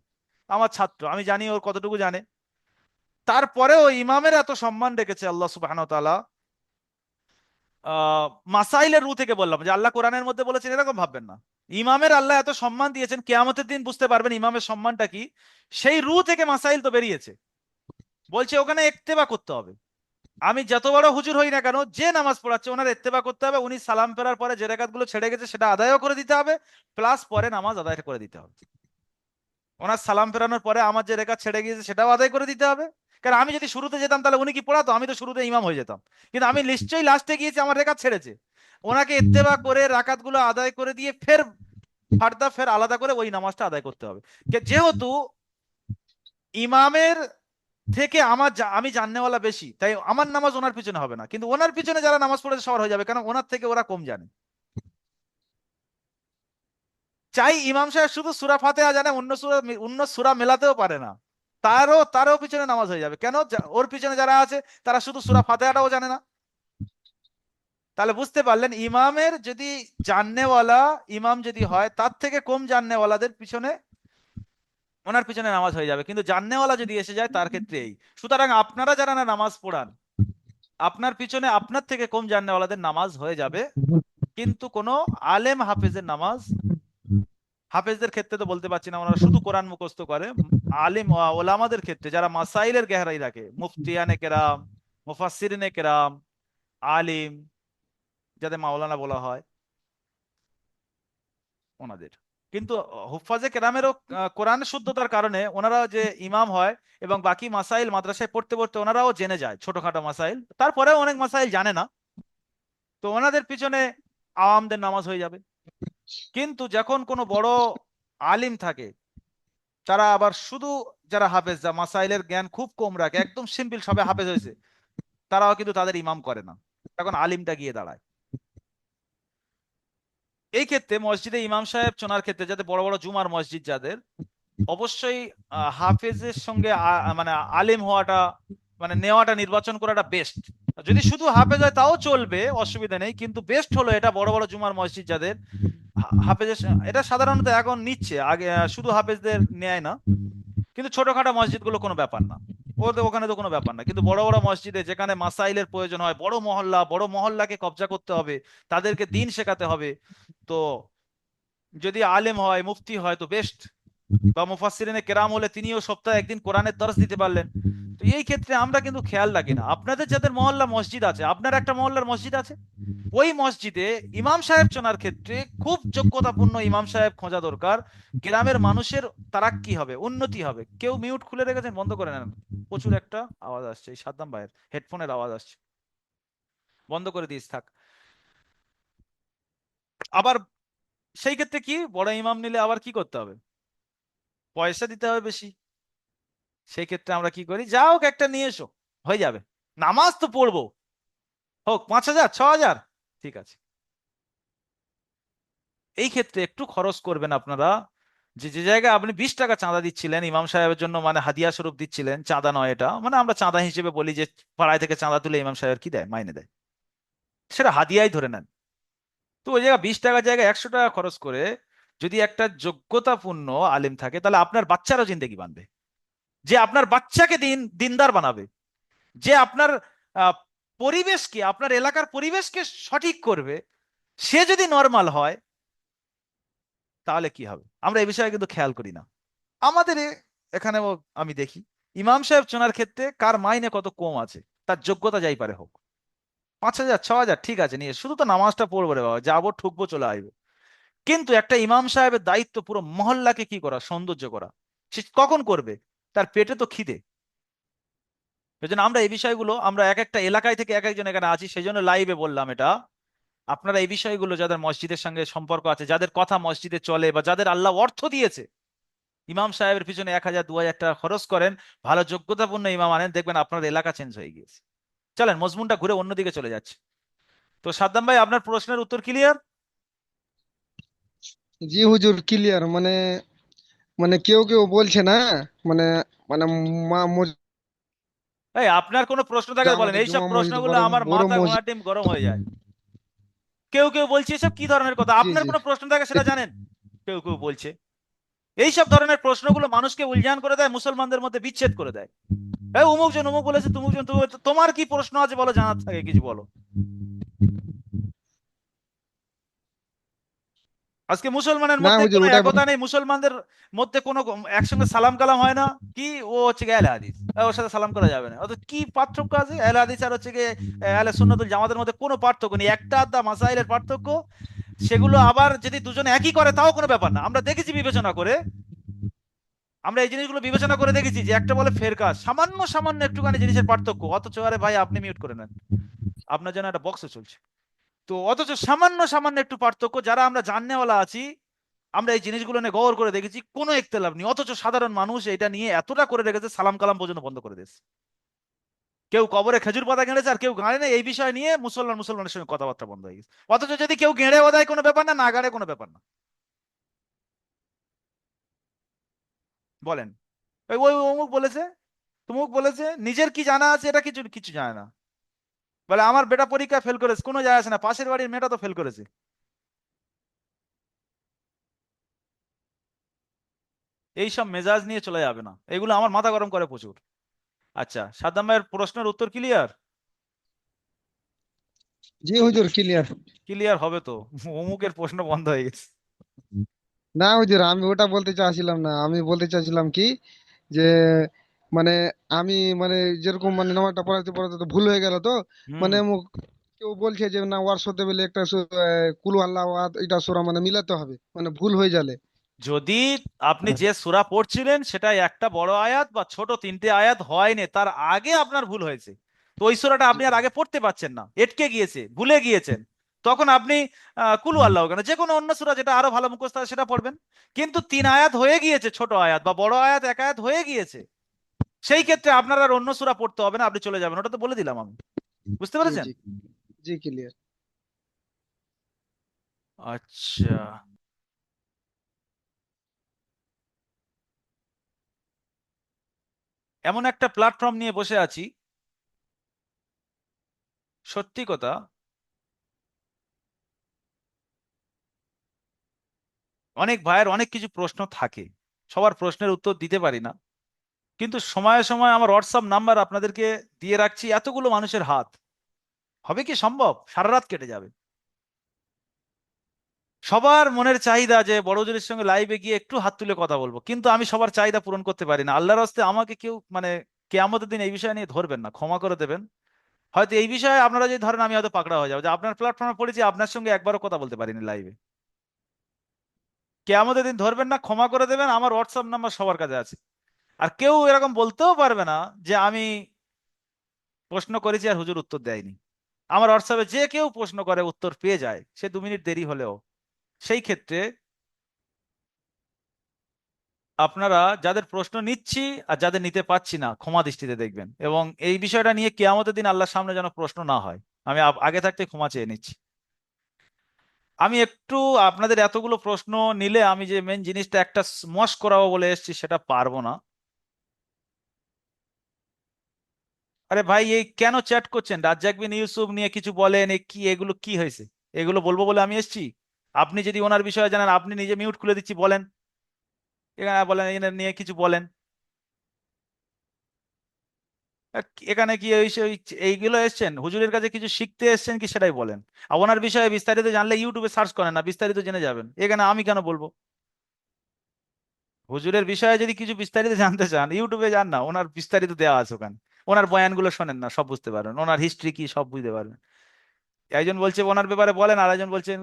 আমার ছাত্র, আমি জানি ওর কতটুকু জানে, তারপরেও ইমামের এত সম্মান রেখেছে আল্লাহ সুবহানাহু ওয়া তাআলা। আহ মাসাইলের রু থেকে বললাম যে আল্লাহ কোরআনের মধ্যে বলেছেন এরকম ভাববেন না। ইমামের আল্লাহ এত সম্মান দিয়েছেন, কিয়ামতের দিন বুঝতে পারবেন ইমামের সম্মানটা কি। সেই রু থেকে মাসাইল তো বেরিয়েছে। বলছে ওখানে ইত্তেবা করতে হবে। আমি যত বড় হুজুর হই না কেন, যে নামাজ পড়াচ্ছে ওনার ইত্তেবা করতে হবে। উনি সালাম ফেরার পরে যে রাকাতগুলো ছেড়ে গেছে সেটা আদায়ও করে দিতে হবে, প্লাস পরে নামাজ আদায় করে দিতে হবে। ওনার সালাম ফেরানোর পরে আমার যে রেখাত ছেড়ে গিয়েছে সেটাও আদায় করে দিতে হবে। কারণ আমি যদি শুরুতে যেতাম তাহলে উনি কি পড়াতো? আমি তো শুরুতে ইমাম হয়ে যেতাম। কিন্তু আমি নিশ্চয়ই লাস্টে গিয়েছি, আমার রেখাত ছেড়েছে, ওনাকে ইত্তেবা করে রাকাতগুলো আদায় করে দিয়ে ফের ফার্দা ফের আলাদা করে ওই নামাজটা আদায় করতে হবে। যেহেতু ইমামের থেকে আমি জাননেওয়ালা বেশি, তাই আমার নামাজ ওনার পিছনে হবে না, কিন্তু ওনার পিছনে যারা নামাজ পড়েছে সবার হয়ে যাবে, কারণ ওনার থেকে ওরা কম জানে। চাই ইমাম সাহেব শুধু সূরা ফাতিহা জানে, অন্য সূরা মেলাতেও পারে না, তারও পিছনে নামাজ হয়ে যাবে। কেন? ওর পিছনে যারা আছে তারা শুধু সূরা ফাতিহাটাও জানে না। তাহলে বুঝতে পারলেন, ইমামের যদি জাননেওয়ালা ইমাম যদি হয়, তার থেকে কম জাননেওয়ালাদের পিছনে ওনার পিছনে নামাজ হয়ে যাবে, কিন্তু জাননেওয়ালা যদি এসে যায় তার ক্ষেত্রে এই। সুতরাং আপনারা যারা না নামাজ পড়ান, আপনার পিছনে আপনার থেকে কম জাননেওয়ালাদের নামাজ হয়ে যাবে, কিন্তু কোনো আলেম হাফেজের নামাজ, হাফেজদের ক্ষেত্রে তো বলতে পারছি না, ওনারা শুধু কোরআন মুখস্থ করে। আলিম ওলামাদের ক্ষেত্রে যারা মাসাইলের গেহরাই রাখে, মুফতিয়ানে কেরাম, মুফাসসিরিনে কেরাম, আলিম, যাদের মাওলানা বলা হয়, ওনাদের কিন্তু হুফাজে কেরামেরও কোরআন শুদ্ধতার কারণে ওনারা যে ইমাম হয় এবং বাকি মাসাইল মাদ্রাসায় পড়তে পড়তে ওনারাও জেনে যায় ছোটখাটো মাসাইল, তারপরেও অনেক মাসাইল জানে না, তো ওনাদের পিছনে আওয়ামদের নামাজ হয়ে যাবে। কিন্তু যখন কোনো বড় আলিম থাকে, তারা আবার শুধু, যারা হাফেজ, যা মাসাইলের জ্ঞান খুব কম রাখে, একদম সিম্পল, সবে হাফেজ হয়েছে, তারাও কিন্তু তাদের ইমাম করে না, তখন আলিমটা গিয়ে দাঁড়ায়। এই ক্ষেত্রে মসজিদে ইমাম সাহেব চোনার ক্ষেত্রে, যাতে বড় বড় জুমার মসজিদ যাদের, অবশ্যই হাফেজের সঙ্গে মানে আলিম হওয়াটা, মানে নেওয়াটা, নির্বাচন করাটা বেস্ট। যদি শুধু হাফেজ হয় তাও চলবে, অসুবিধা নেই, কিন্তু বেস্ট হলো এটা বড় বড় জুমার মসজিদ যাদের হাফেজের এটা সাধারণত এখন নিচ্ছে, আগে শুধু হাফেজদের নেয় না, কিন্তু ছোটখাটো মসজিদগুলো কোনো ব্যাপার না, ওদের ওখানে তো কোনো ব্যাপার না। কিন্তু বড় বড় মসজিদে যেখানে মাসাইলের প্রয়োজন হয়, বড় মহল্লাকে কবজা করতে হবে, তাদেরকে দিন শেখাতে হবে, তো যদি আলেম হয়, মুফতি হয় তো বেস্ট, বা মুফাসসিরিনে কেরাম হলে তিনিও সপ্তাহে একদিন কোরআনের দর্শ দিতে পারলেন। তো এই ক্ষেত্রে আমরা কিন্তু খেয়াল রাখি না। আপনাদের যাদের মহল্লা মসজিদ আছে, আপনার একটা মহল্লার মসজিদ আছে, ওই মসজিদে ইমাম সাহেব চোনার ক্ষেত্রে খুব যোগ্যতাপূর্ণ ইমাম সাহেব খোঁজা দরকার। গ্রামের মানুষের তারাক্কি হবে, উন্নতি হবে। কেউ মিউট খুলে রেখেছেন, বন্ধ করে নেন, প্রচুর একটা আওয়াজ আসছে, এই সাদ্দাম ভাইয়ের হেডফোনের আওয়াজ আসছে, বন্ধ করে দিস থাক। আবার সেই ক্ষেত্রে কি, বড় ইমাম নিলে আবার কি করতে হবে? পয়সা দিতে হবে বেশি। সেই ক্ষেত্রে আমরা কি করি, যা হোক একটা নিয়ে এসো, হয়ে যাবে, নামাজ তো পড়বো। হোক 5,000, 6,000, ঠিক আছে। এই ক্ষেত্রে একটু খরচ করবেন আপনারা। যে যে জায়গায় আপনি 20 টাকা চাঁদা দিচ্ছিলেন ইমাম সাহেবের জন্য, মানে হাদিয়া স্বরূপ দিচ্ছিলেন, চাঁদা নয় এটা, মানে আমরা চাঁদা হিসেবে বলি যে পাড়ায় থেকে চাঁদা তুলে ইমাম সাহেব কি দেয়, মাইনে দেয়, সেটা হাদিয়াই ধরে নেন। তো ওই জায়গায় 20 টাকার জায়গায় 100 টাকা খরচ করে যদি একটা যোগ্যতাপূর্ণ আলেম থাকে, তাহলে আপনার বাচ্চারও জিন্দেগি বানবে, যে আপনার বাচ্চাকে দিনদার বানাবে, যে আপনার আহ, পরিবেশকে, আপনার এলাকার পরিবেশকে সঠিক করবে, সে যদি নর্মাল হয় তাহলে কি হবে? আমরা এই বিষয়ে কিন্তু খেয়াল করি না। আমাদের এখানেও আমি দেখি ইমাম সাহেব চোনার ক্ষেত্রে কার মাইনে কত কম আছে, তার যোগ্যতা যাই পারে হোক, 5,000, 6,000, ঠিক আছে নিয়ে শুধু তো নামাজটা পড়বো রে বাবা, যাবো ঠুকবো চলে আসবো। কিন্তু একটা ইমাম সাহেবের দায়িত্ব পুরো মহল্লাকে কি করা, সৌন্দর্য করা। সে কখন করবে? তার পেটে তো খিদে। এই জন্য আমরা এই বিষয়গুলো, আমরা এক একটা এলাকায় থেকে এক একজন এখানে আছি, সেই জন্য লাইভে বললাম এটা। আপনারা এই বিষয়গুলো, যাদের মসজিদের সঙ্গে সম্পর্ক আছে, যাদের কথা মসজিদে চলে, বা যাদের আল্লাহ অর্থ দিয়েছে, ইমাম সাহেবের পিছনে 1,000, 2,000 টাকা খরচ করেন, ভালো যোগ্যতাপূর্ণ ইমাম আনেন, দেখবেন আপনার এলাকা চেঞ্জ হয়ে গিয়েছে। চলেন মজমুনটা ঘুরে অন্যদিকে চলে যাচ্ছে। তো সাদ্দাম ভাই, আপনার প্রশ্নের উত্তর ক্লিয়ার? জি হুজুর, ক্লিয়ার। মানে মানে কেউ কেউ বলছে না, মানে মানে মা মসজিদ, এই আপনার কোনো প্রশ্ন থাকলে বলেন, আমাদের এইসব জুমা মসজিদ প্রশ্নগুলো বড় আমার বড় মাথা মসজিদ। ঘোড়া ডিম গরম হয়ে যায়। কেউ কেউ বলছে এসব কি ধরনের কথা, জি আপনার জি। কোনো প্রশ্ন থাকে সেটা জানেন। কেউ কেউ বলছে এইসব ধরনের প্রশ্নগুলো মানুষকে উলঝান করে দেয়, মুসলমানদের মধ্যে বিচ্ছেদ করে দেয়। এই অমুক জন অমুক বলেছে, তুমুক জন তুমুক বলেছে। তোমার কি প্রশ্ন আছে বলো, জানার থাকে কিছু বলো। আজকে মুসলমানের না মধ্যে হুজুর, কোনো ওটাই একতা নেই, মুসলমানদের মধ্যে কোনো একসঙ্গে সালাম কালাম হয় না। কি ও হচ্ছে গিয়ে আহলে হাদিস, ওর সাথে সালাম করা যাবে না, অত কি পার্থক্য আছে আহলে হাদিস আর হচ্ছে গিয়ে আহলে সুন্নাতুল জামাতের মধ্যে? কোনো পার্থক্য নেই, একটা আধা মাসাইলের পার্থক্য। সেগুলো আবার যদি দুজনে একই করে তাও কোনো ব্যাপার না, আমরা দেখেছি বিবেচনা করে, আমরা এই জিনিসগুলো বিবেচনা করে দেখেছি যে একটা বলে ফেরকা, সামান্য সামান্য একটুখানি জিনিসের পার্থক্য, অথচ আরে ভাই আপনি মিউট করে নেন, আপনার জন্য একটা বক্সও চলছে। তো অথচ সামান্য সামান্য একটু পার্থক্য, যারা আমরা জাননেওয়ালা আছি, আমরা এই জিনিসগুলো নিয়ে গৌর করে দেখেছি, কোনো ইখতিলাফ নেই, অথচ সাধারণ মানুষ এটা নিয়ে এতটা করে রেখেছে, সালাম কালাম পর্যন্ত বন্ধ করে দিয়েছে। কেউ কবরে খেজুর পাতা গেড়েছে আর কেউ গাড়ে না, এই বিষয় নিয়ে মুসলমানের সঙ্গে কথাবার্তা বন্ধ হয়ে গেছে। অথচ যদি কেউ গেড়ে ওদায় কোনো ব্যাপার না, না গাড়ে কোনো ব্যাপার না। বলেন, ওই ওই অমুক বলেছে, তুমুক বলেছে, নিজের কি জানা আছে এটা কিছু কিছু জানে না। বলে আমার বেটা পরীক্ষা ফেল করেছে, কোনো যায় আসে না, পাশের বাড়ির মেয়েটা তো ফেল করেছে। এইসব মেজাজ নিয়ে চলে যাবে না, এগুলো আমার মাথা গরম করে প্রচুর। আচ্ছা, সাদ্দাম ভাইয়ের প্রশ্নের উত্তর ক্লিয়ার? জি হুজুর, ক্লিয়ার। ক্লিয়ার হবে তো, অমুকের প্রশ্ন বন্ধ হয়ে গেছে। না হুজুর, আমি ওটা বলতে চাচ্ছিলাম না। আমি বলতে চাচ্ছিলাম কি, যে মানে আমি মানে যেরকম মানে নামাজটা পড়াতে পড়াতে তো ভুল হয়ে গেল তো, হুম। মানে কেউ বলছে যে না, ওয়ার সাথে বলে একটা কুল আল্লাহ আহাদ, এটা সূরা মানে মিলাতে হবে, মানে ভুল হয়ে গেলে। যদি আপনি যে সূরা পড়ছিলেন সেটা একটা বড় আয়াত বা ছোট 3টে আয়াত হয়নি, তার আগে আপনার ভুল হয়েছে, তো ওই সূরাটা জি আপনি আর আগে পড়তে পারছেন না, এটকে গিয়েছে, ভুলে গিয়েছেন, তখন আপনি কুলু আল্লাহ কেন, যে কোনো অন্য সূরা যেটা আরো ভালো মুখস্থ আছে সেটা পড়বেন। কিন্তু 3 আয়াত হয়ে গিয়েছে, ছোট আয়াত বা বড় আয়াত 1 আয়াত হয়ে গিয়েছে, সেই ক্ষেত্রে আপনার আর অন্য সূরা পড়তে হবে না, আপনি চলে যাবেন, ওটা তো বলে দিলাম আমি। বুঝতে জি পেরেছেন? জি। জি ক্লিয়ার। আচ্ছা, এমন একটা প্ল্যাটফর্ম নিয়ে বসে আছি, সত্যি কথা, অনেক ভাইয়ের অনেক কিছু প্রশ্ন থাকে, সবার প্রশ্নের উত্তর দিতে পারি না, কিন্তু সময়ে সময়ে আমার হোয়াটসঅ্যাপ নাম্বার আপনাদেরকে দিয়ে রাখছি, এতগুলো মানুষের হাত, হবে কি সম্ভব? সারা রাত কেটে যাবে। সবার মনের চাহিদা যে বড়জোরের সঙ্গে লাইভে গিয়ে একটু হাত তুলে কথা বলবো, কিন্তু আমি সবার চাহিদা পূরণ করতে পারি না। আল্লাহর রাস্তে আমাকে কেউ মানে কিয়ামতের দিন এই বিষয় নিয়ে ধরবেন না, ক্ষমা করে দেবেন। হয়তো এই বিষয়ে আপনারা যদি ধরেন, আমি হয়তো পাকড়া হয়ে যাবো, যে আপনার প্ল্যাটফর্মে পড়েছি, আপনার সঙ্গে একবারও কথা বলতে পারিনি লাইভে। কিয়ামতের দিন ধরবেন না, ক্ষমা করে দেবেন, আমার হোয়াটসঅ্যাপ নাম্বার সবার কাছে আছে। আর কেউ এরকম বলতেও পারবে না যে আমি প্রশ্ন করেছি আর হুজুর উত্তর দেয়নি। আমার হোয়াটসঅ্যাপে যে কেউ প্রশ্ন করে উত্তর পেয়ে যায়, সে 2 মিনিট দেরি হলেও। সেই ক্ষেত্রে আপনারা যাদের প্রশ্ন নিচ্ছি আর যাদের নিতে পাচ্ছি না, ক্ষমা দৃষ্টিতে দেখবেন, এবং এই বিষয়টা নিয়ে কিয়ামতের দিন আল্লাহর সামনে যেন প্রশ্ন না হয়। আমি আগে থাকতে ক্ষমা চেয়ে নিচ্ছি। আমি একটু আপনাদের এতগুলো প্রশ্ন নিলে আমি যে মেন জিনিসটা একটা মশ করাবো বলে এসেছি সেটা পারবো না। আরে ভাই এই কেন চ্যাট করছেন? রাজ্জাক বিন ইউসুফ নিয়ে কিছু বলেন, এ কি, এগুলো কি হয়েছে? এগুলো বলবো বলে আমি এসেছি? আপনি যদি ওনার বিষয়ে জানেন আপনি নিজে মিউট খুলে দিচ্ছি, বলেন। এখানে বলেন এনার নিয়ে কিছু বলেন। এখানে কি এইগুলো এসছেন হুজুরের কাছে কিছু শিখতে এসছেন কি সেটাই বলেন। আর ওনার বিষয়ে বিস্তারিত জানলে ইউটিউবে সার্চ করেন না, বিস্তারিত জেনে যাবেন। এখানে আমি কেন বলবো? হুজুরের বিষয়ে যদি কিছু বিস্তারিত জানতে চান ইউটিউবে যান না, ওনার বিস্তারিত দেওয়া আছে ওখানে। ওনার বয়ানগুলো শোনেন না, সব বুঝতে পারবেন, ওনার হিস্ট্রি কি সব বুঝতে পারবেন। একজন বলছে ওনার ব্যাপারে বলেন, আর একজন বলছেন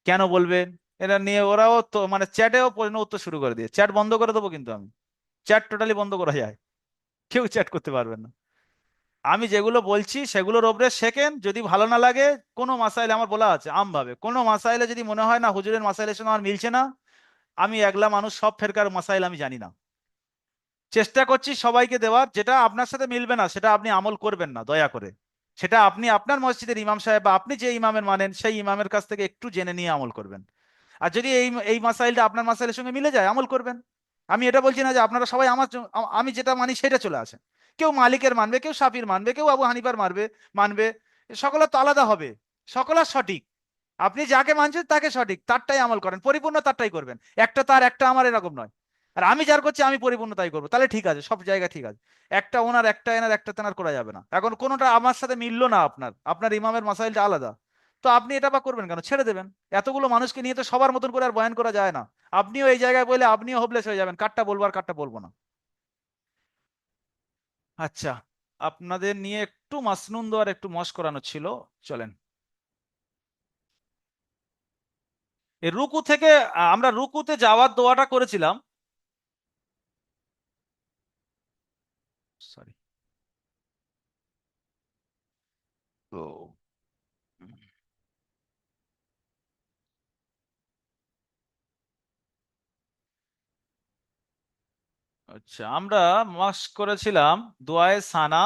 কেন বলবেন। এটা নিয়ে ওরাও তো মানে চ্যাটেও প্রশ্ন উত্তর শুরু করে দিয়ে, চ্যাট বন্ধ করে দেবো কিন্তু আমি। চ্যাট টোটালি বন্ধ করা যায়, কেউ চ্যাট করতে পারবেন না। আমি যেগুলো বলছি সেগুলোর ওপরে শেখেন, যদি ভালো না লাগে কোনো মাসাইলে, আমার বলা আছে আমভাবে, কোনো মাসাইলে যদি মনে হয় না হুজুরের মাসাইলের সঙ্গে আমার মিলছে না, আমি একলা মানুষ, সব ফেরকার মাসাইল আমি জানি না, চেষ্টা করছি সবাইকে দেওয়ার। যেটা আপনার সাথে মিলবে না সেটা আপনি আমল করবেন না দয়া করে। সেটা আপনি আপনার মসজিদের ইমাম সাহেব বা আপনি যে ইমামের মানেন সেই ইমামের কাছ থেকে একটু জেনে নিয়ে আমল করবেন। আর যদি এই এই মাসাইলটা আপনার মাসাইলের সঙ্গে মিলে যায় আমল করবেন। আমি এটা বলছি না যে আপনারা সবাই আমি যেটা মানি সেটা চলে আসেন। কেউ মালিকের মানবে, কেউ শাফির মানবে, কেউ আবু হানিফার মানবে। সকলের তো আলাদা হবে, সকলের সঠিক। আপনি যাকে মানছেন তাকে সঠিক তারটাই আমল করেন, পরিপূর্ণ তারটাই করবেন। একটা তার একটা আমার এরকম নয়। আর আমি যার করছি আমি পরিপূর্ণ তাই করবো, তাহলে ঠিক আছে, সব জায়গা ঠিক আছে। একটা ওনার একটা এনার একটা তেনার করা যাবে না। এখন কোনোটা আমার সাথে মিললো না, আপনার আপনার ইমামের মাসাইলটা আলাদা, তো আপনি এটা বা করবেন কেন? ছেড়ে দেবেন। এতগুলো মানুষকে নিয়ে তো সবার মতন করে আর বয়ান করা যায় না। আপনিও এই জায়গায় বলে আপনিও হোপলেস হয়ে যাবেন, কারটা বলবো আর কারটা বলবো না। আচ্ছা, আপনাদের নিয়ে একটু মাসনুন দেওয়ার একটু মশ করানো ছিল, চলেন। এই রুকু থেকে আমরা রুকুতে যাওয়ার দোয়াটা করেছিলাম। সরি। তো আচ্ছা, আমরা মশ করেছিলাম দোয়ায়ে সানা।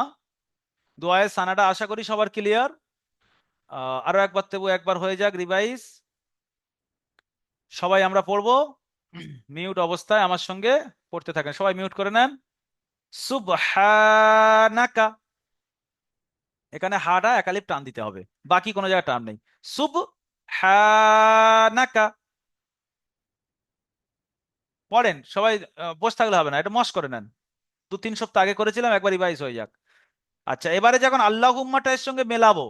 দোয়ায়ে সানাটা আশা করি সবার ক্লিয়ার। আরো একবার তবু একবার হয়ে যাক রিভাইজ। সবাই আমরা পড়বো মিউট অবস্থায় আমার সঙ্গে পড়তে থাকেন, সবাই মিউট করে নেন। সুবহানাকা, এখানে হাটা একালিপ টান দিতে হবে, বাকি কোনো জায়গায় টান নেই। সুবহানাকা, পড়েন সবাই। বসে থাকলে হবে না, এটা মশ করে নেন। 2-3 সপ্তাহ আগে করেছিলাম, একবার রিভাইজ হয়ে যাক। আচ্ছা, এবারে যখন আল্লাহুম্মাটা এর সঙ্গে মেলাবো,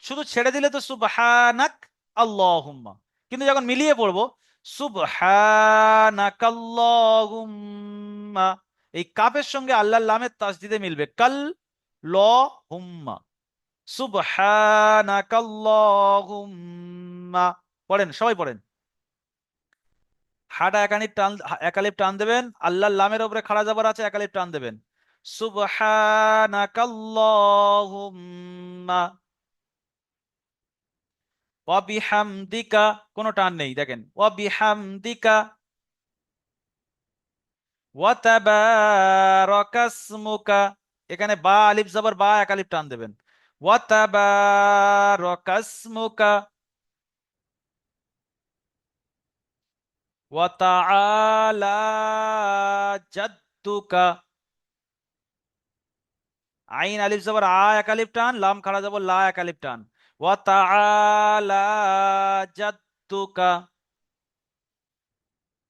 শুধু ছেড়ে দিলে তো সুবহানাক আল্লাহুম্মা, কিন্তু যখন মিলিয়ে পড়বো সুবহানাকাল্লাহুম্মা, এই কাফের সঙ্গে আল্লাহর লামের তাসদিদে মিলবে কাল ল হুম্মা, সুবহানাকাল্লাহুম্মা। পড়েন সবাই পড়েন। হাটা একালিপ টান দেবেন, আল্লাহর লামের উপরে খাড়া যাবার আছে, একালিপ টান দেবেন। সুবহানাকাল্লাহুম্মা ওয়া বিহামদিকা, কোনো টান নেই দেখেন, ওয়া বিহামদিকা ওয়া তাবারাকাসমুকা, এখানে বা আলিফ জবর বা, একালিপ টান দেবেন। ওয়া তাবারাকাসমুকা ওয়া তাআলা জাদ্দুকা, আইন আলিফ জবর আ, একালিপ টান, লাম খাড়া জবর লা, একালিপ টান। ওয়া তাআলা জাদ্দুকা।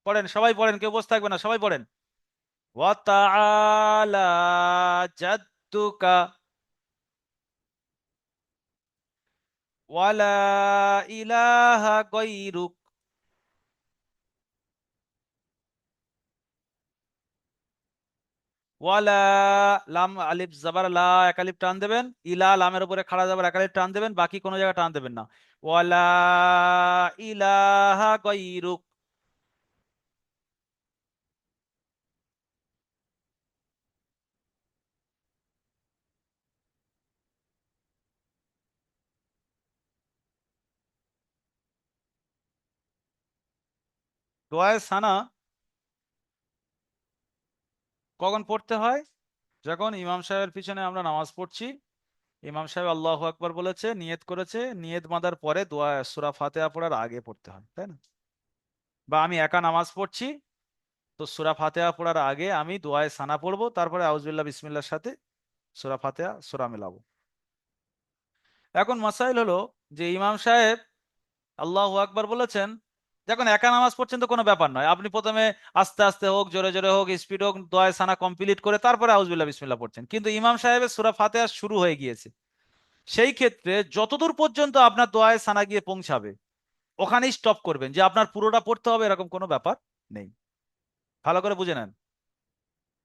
পড়েন সবাই পড়েন, কেউ বসে থাকবে না, সবাই পড়েন। ওয়া তাআলা জাদ্দুকা ওয়ালা ইলাহা গায়রুক ওয়ালা, লাম আলিফ জবর লা, একালিপ টান দেবেন। ইলা লামের উপরে খাড়া যাবার, একালিপ টান দেবেন, বাকি কোনো জায়গায় টান দেবেন না। ওয়ালা ইলাহা গায়রুক। দোয়ায়ে সানা কখন পড়তে হয়? যখন ইমাম সাহেবের পিছনে আমরা নামাজ পড়ছি, ইমাম সাহেব আল্লাহু আকবার বলেছে, নিয়ত করেছে, নিয়ত বাঁধার পরে দোয়া সূরা ফাতিহা পড়ার আগে পড়তে হয়, তাই না? বা আমি একা নামাজ পড়ছি, তো সূরা ফাতিহা পড়ার আগে আমি দোয়ায়ে সানা পড়বো, তারপরে আউযুবিল্লাহ বিসমিল্লাহর সাথে সূরা ফাতিহা সূরা মেলাবো। এখন মাসাইল হলো যে ইমাম সাহেব আল্লাহু আকবার বলেছেন, যখন একা নামাজ পড়ছেন তো কোনো ব্যাপার নয়, আপনি প্রথমে আস্তে আস্তে হোক, জোরে জোরে হোক, স্পিড হোক, দোয়ায়ে সানা কমপ্লিট করে তারপরে আউযুবিল্লাহ বিসমিল্লাহ পড়ছেন। কিন্তু ইমাম সাহেবের সূরা ফাতিহা শুরু হয়ে গিয়েছে, সেই ক্ষেত্রে যতদূর পর্যন্ত আপনার দোয়ায়ে সানা গিয়ে পৌঁছাবে ওখানেই স্টপ করবেন, যে আপনার পুরোটা পড়তে হবে এরকম কোনো ব্যাপার নেই। ভালো করে বুঝে নেন,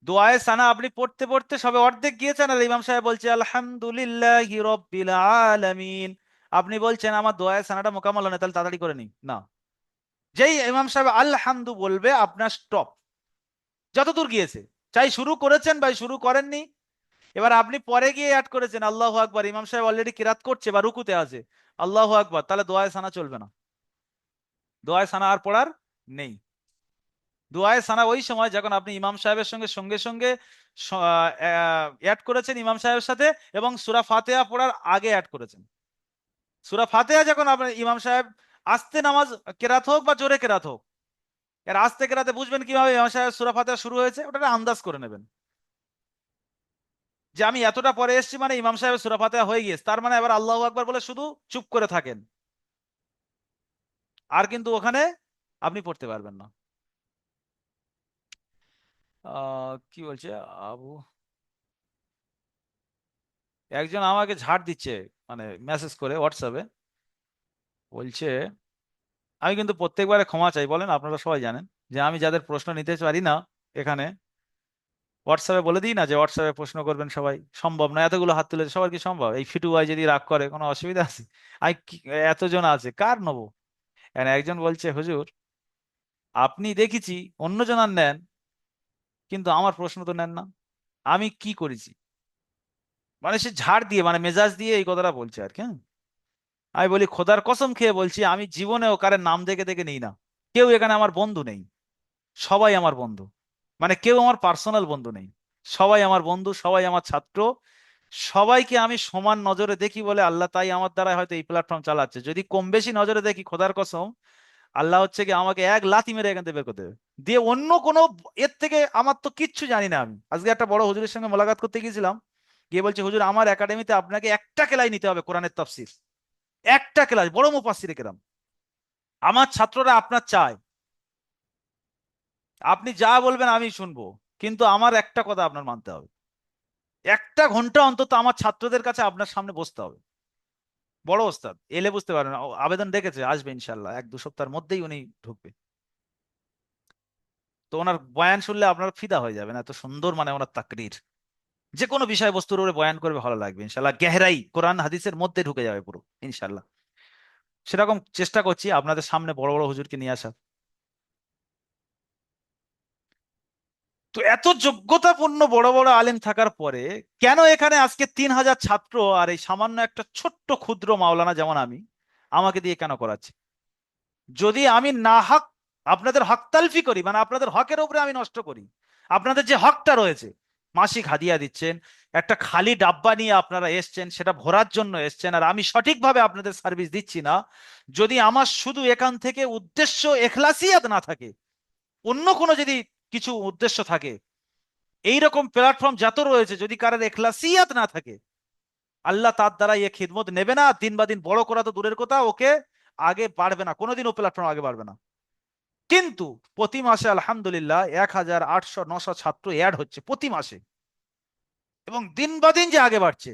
দোয়ায়ে সানা আপনি পড়তে পড়তে সবে অর্ধেক গিয়েছেন আর ইমাম সাহেব বলছে আলহামদুলিল্লাহি রাব্বিল আলামিন, আপনি বলছেন আমার দোয়ায়ে সানাটা মোকাম্মল হয় না, তাহলে তাড়াতাড়ি করে নিন না। যেই ইমাম সাহেব আলহামদু বলবে আপনার স্টপ, যতদূর গিয়েছে, চাই শুরু করেছেন বা শুরু করেননি। এবার আপনি পরে গিয়ে অ্যাড করেছেন আল্লাহু আকবার, ইমাম সাহেব অলরেডি কিরাত করছে বা রুকুতে আছে, আল্লাহু আকবার, তাহলে দোয়ায়ে সানা চলবে না, দোয়ায়ে সানা আর পড়ার নেই। দোয়ায়ে সানা ওই সময় যখন আপনি ইমাম সাহেবের সঙ্গে সঙ্গে সঙ্গে অ্যাড করেছেন ইমাম সাহেবের সাথে, এবং সূরা ফাতিহা পড়ার আগে অ্যাড করেছেন। সূরা ফাতিহা যখন আপনার ইমাম সাহেব আস্তে নামাজ কেরাত হোক বা জোরে কেরাত হোক, এর আস্তে কেরাতে বুঝবেন কিভাবে ইমাম সাহেব সূরা ফাতিহা শুরু হয়েছে, ওটা একটা আন্দাজ করে নেবেন যে আমি এতটা পরে এসেছি মানে ইমাম সাহেবের সূরা ফাতিহা হয়ে গিয়েছে, তার মানে এবার আল্লাহু আকবার বলে শুধু চুপ করে থাকেন, আর কিন্তু ওখানে আপনি পড়তে পারবেন না। কি বলছে আবু, একজন আমাকে ঝাড় দিচ্ছে, মানে মেসেজ করে হোয়াটসঅ্যাপে বলছে, আমি কিন্তু প্রত্যেকবারে ক্ষমা চাই, বলেন আপনারা সবাই জানেন যে আমি যাদের প্রশ্ন নিতে পারি না এখানে হোয়াটসঅ্যাপে বলে দিই না যে হোয়াটসঅ্যাপে প্রশ্ন করবেন, সবাই সম্ভব না, এতগুলো হাত তুলে সবার কি সম্ভব? এই ফিটু ভাই যদি রাগ করে কোনো অসুবিধা আছে? আমি এতজন আছে কার নেবো? একজন বলছে হুজুর আপনি দেখেছি অন্যজন আর নেন, কিন্তু আমার প্রশ্ন তো নেন না, আমি কি করেছি? মানে সে ঝাড় দিয়ে মানে মেজাজ দিয়ে এই কথাটা বলছে আর কি, হ্যাঁ? আমি বলি খোদার কসম খেয়ে বলছি আমি জীবনেও কারের নাম দেখে দেখে নিই না, কেউ এখানে আমার বন্ধু নেই, সবাই আমার বন্ধু, মানে কেউ আমার পার্সোনাল বন্ধু নেই, সবাই আমার বন্ধু, সবাই আমার ছাত্র, সবাইকে আমি সমান নজরে দেখি বলে আল্লাহ তাই আমার দ্বারা হয়তো এই প্ল্যাটফর্ম চালাচ্ছে। যদি কম বেশি নজরে দেখি খোদার কসম, আল্লাহ হচ্ছে কি আমাকে এক লাথি মেরে এখান থেকে বের করে দেবে, দিয়ে অন্য কোনো এর থেকে আমার তো কিচ্ছু জানি না। আমি আজকে একটা বড় হুজুরের সঙ্গে মোলাকাত করতে গিয়েছিলাম, গিয়ে বলছে হুজুর আমার একাডেমিতে আপনাকে একটা ক্লাস নিতে হবে কোরআনের তাফসীর, একটা ক্লাস, বড় মুফাসসির কেরাম, আমার ছাত্ররা আপনার চায়, আপনি যা বলবেন আমি শুনবো, কিন্তু আমার একটা কথা আপনার মানতে হবে, একটা ঘন্টা অন্তত আমার ছাত্রদের কাছে আপনার সামনে বসতে হবে। বড় ওস্তাদ এলে বুঝতে পারবেন, আবেদন ডেকেছে, আসবে ইনশাল্লাহ 1-2 সপ্তাহের মধ্যেই উনি ঢুকবে। তো ওনার বয়ান শুনলে আপনার ফিদা হয়ে যাবেন, এত সুন্দর মানে ওনার তাকরীর, যে কোনো বিষয়বস্তুর উপরে বয়ান করবে, ভালো লাগবে ইনশাল্লাহ, গেহরাই কোরআন হাদিসের মধ্যে ঢুকে যাবে পুরো ইনশাল্লাহ। সেরকম চেষ্টা করছি আপনাদের সামনে বড় বড় হুজুরকে নিয়ে আসা। তো এত যোগ্যতাপূর্ণ বড় বড় আলেম থাকার পরে কেন এখানে আজকে 3,000 ছাত্র আর এই সামান্য একটা ছোট্ট ক্ষুদ্র মাওলানা যেমন আমি, আমাকে দিয়ে কেন করাচ্ছে? যদি আমি না হক আপনাদের হক তালফি করি, মানে আপনাদের হকের উপরে আমি নষ্ট করি, আপনাদের যে হকটা রয়েছে, মাসিক হাদিয়া দিচ্ছেন, একটা খালি ডাব্বা নিয়ে আপনারা এসছেন, সেটা ভরার জন্য এসছেন, আর আমি সঠিকভাবে আপনাদের সার্ভিস দিচ্ছি না, যদি আমার শুধু এখান থেকে উদ্দেশ্য এখলাসিয়াত না থাকে, অন্য কোনো যদি কিছু উদ্দেশ্য থাকে, এইরকম প্ল্যাটফর্ম যত রয়েছে যদি কারোর এখলাসিয়াত না থাকে, আল্লাহ তার দ্বারা এ খিদমত নেবে না, দিন বা দিন বড় করা তো দূরের কথা, ওকে আগে বাড়বে না, কোনোদিন ও প্ল্যাটফর্ম আগে বাড়বে না। কিন্তু প্রতি মাসে আলহামদুলিল্লাহ 1,000, 800, 900 ছাত্র অ্যাড হচ্ছে প্রতি মাসে, এবং দিন বা দিন যে আগে বাড়ছে।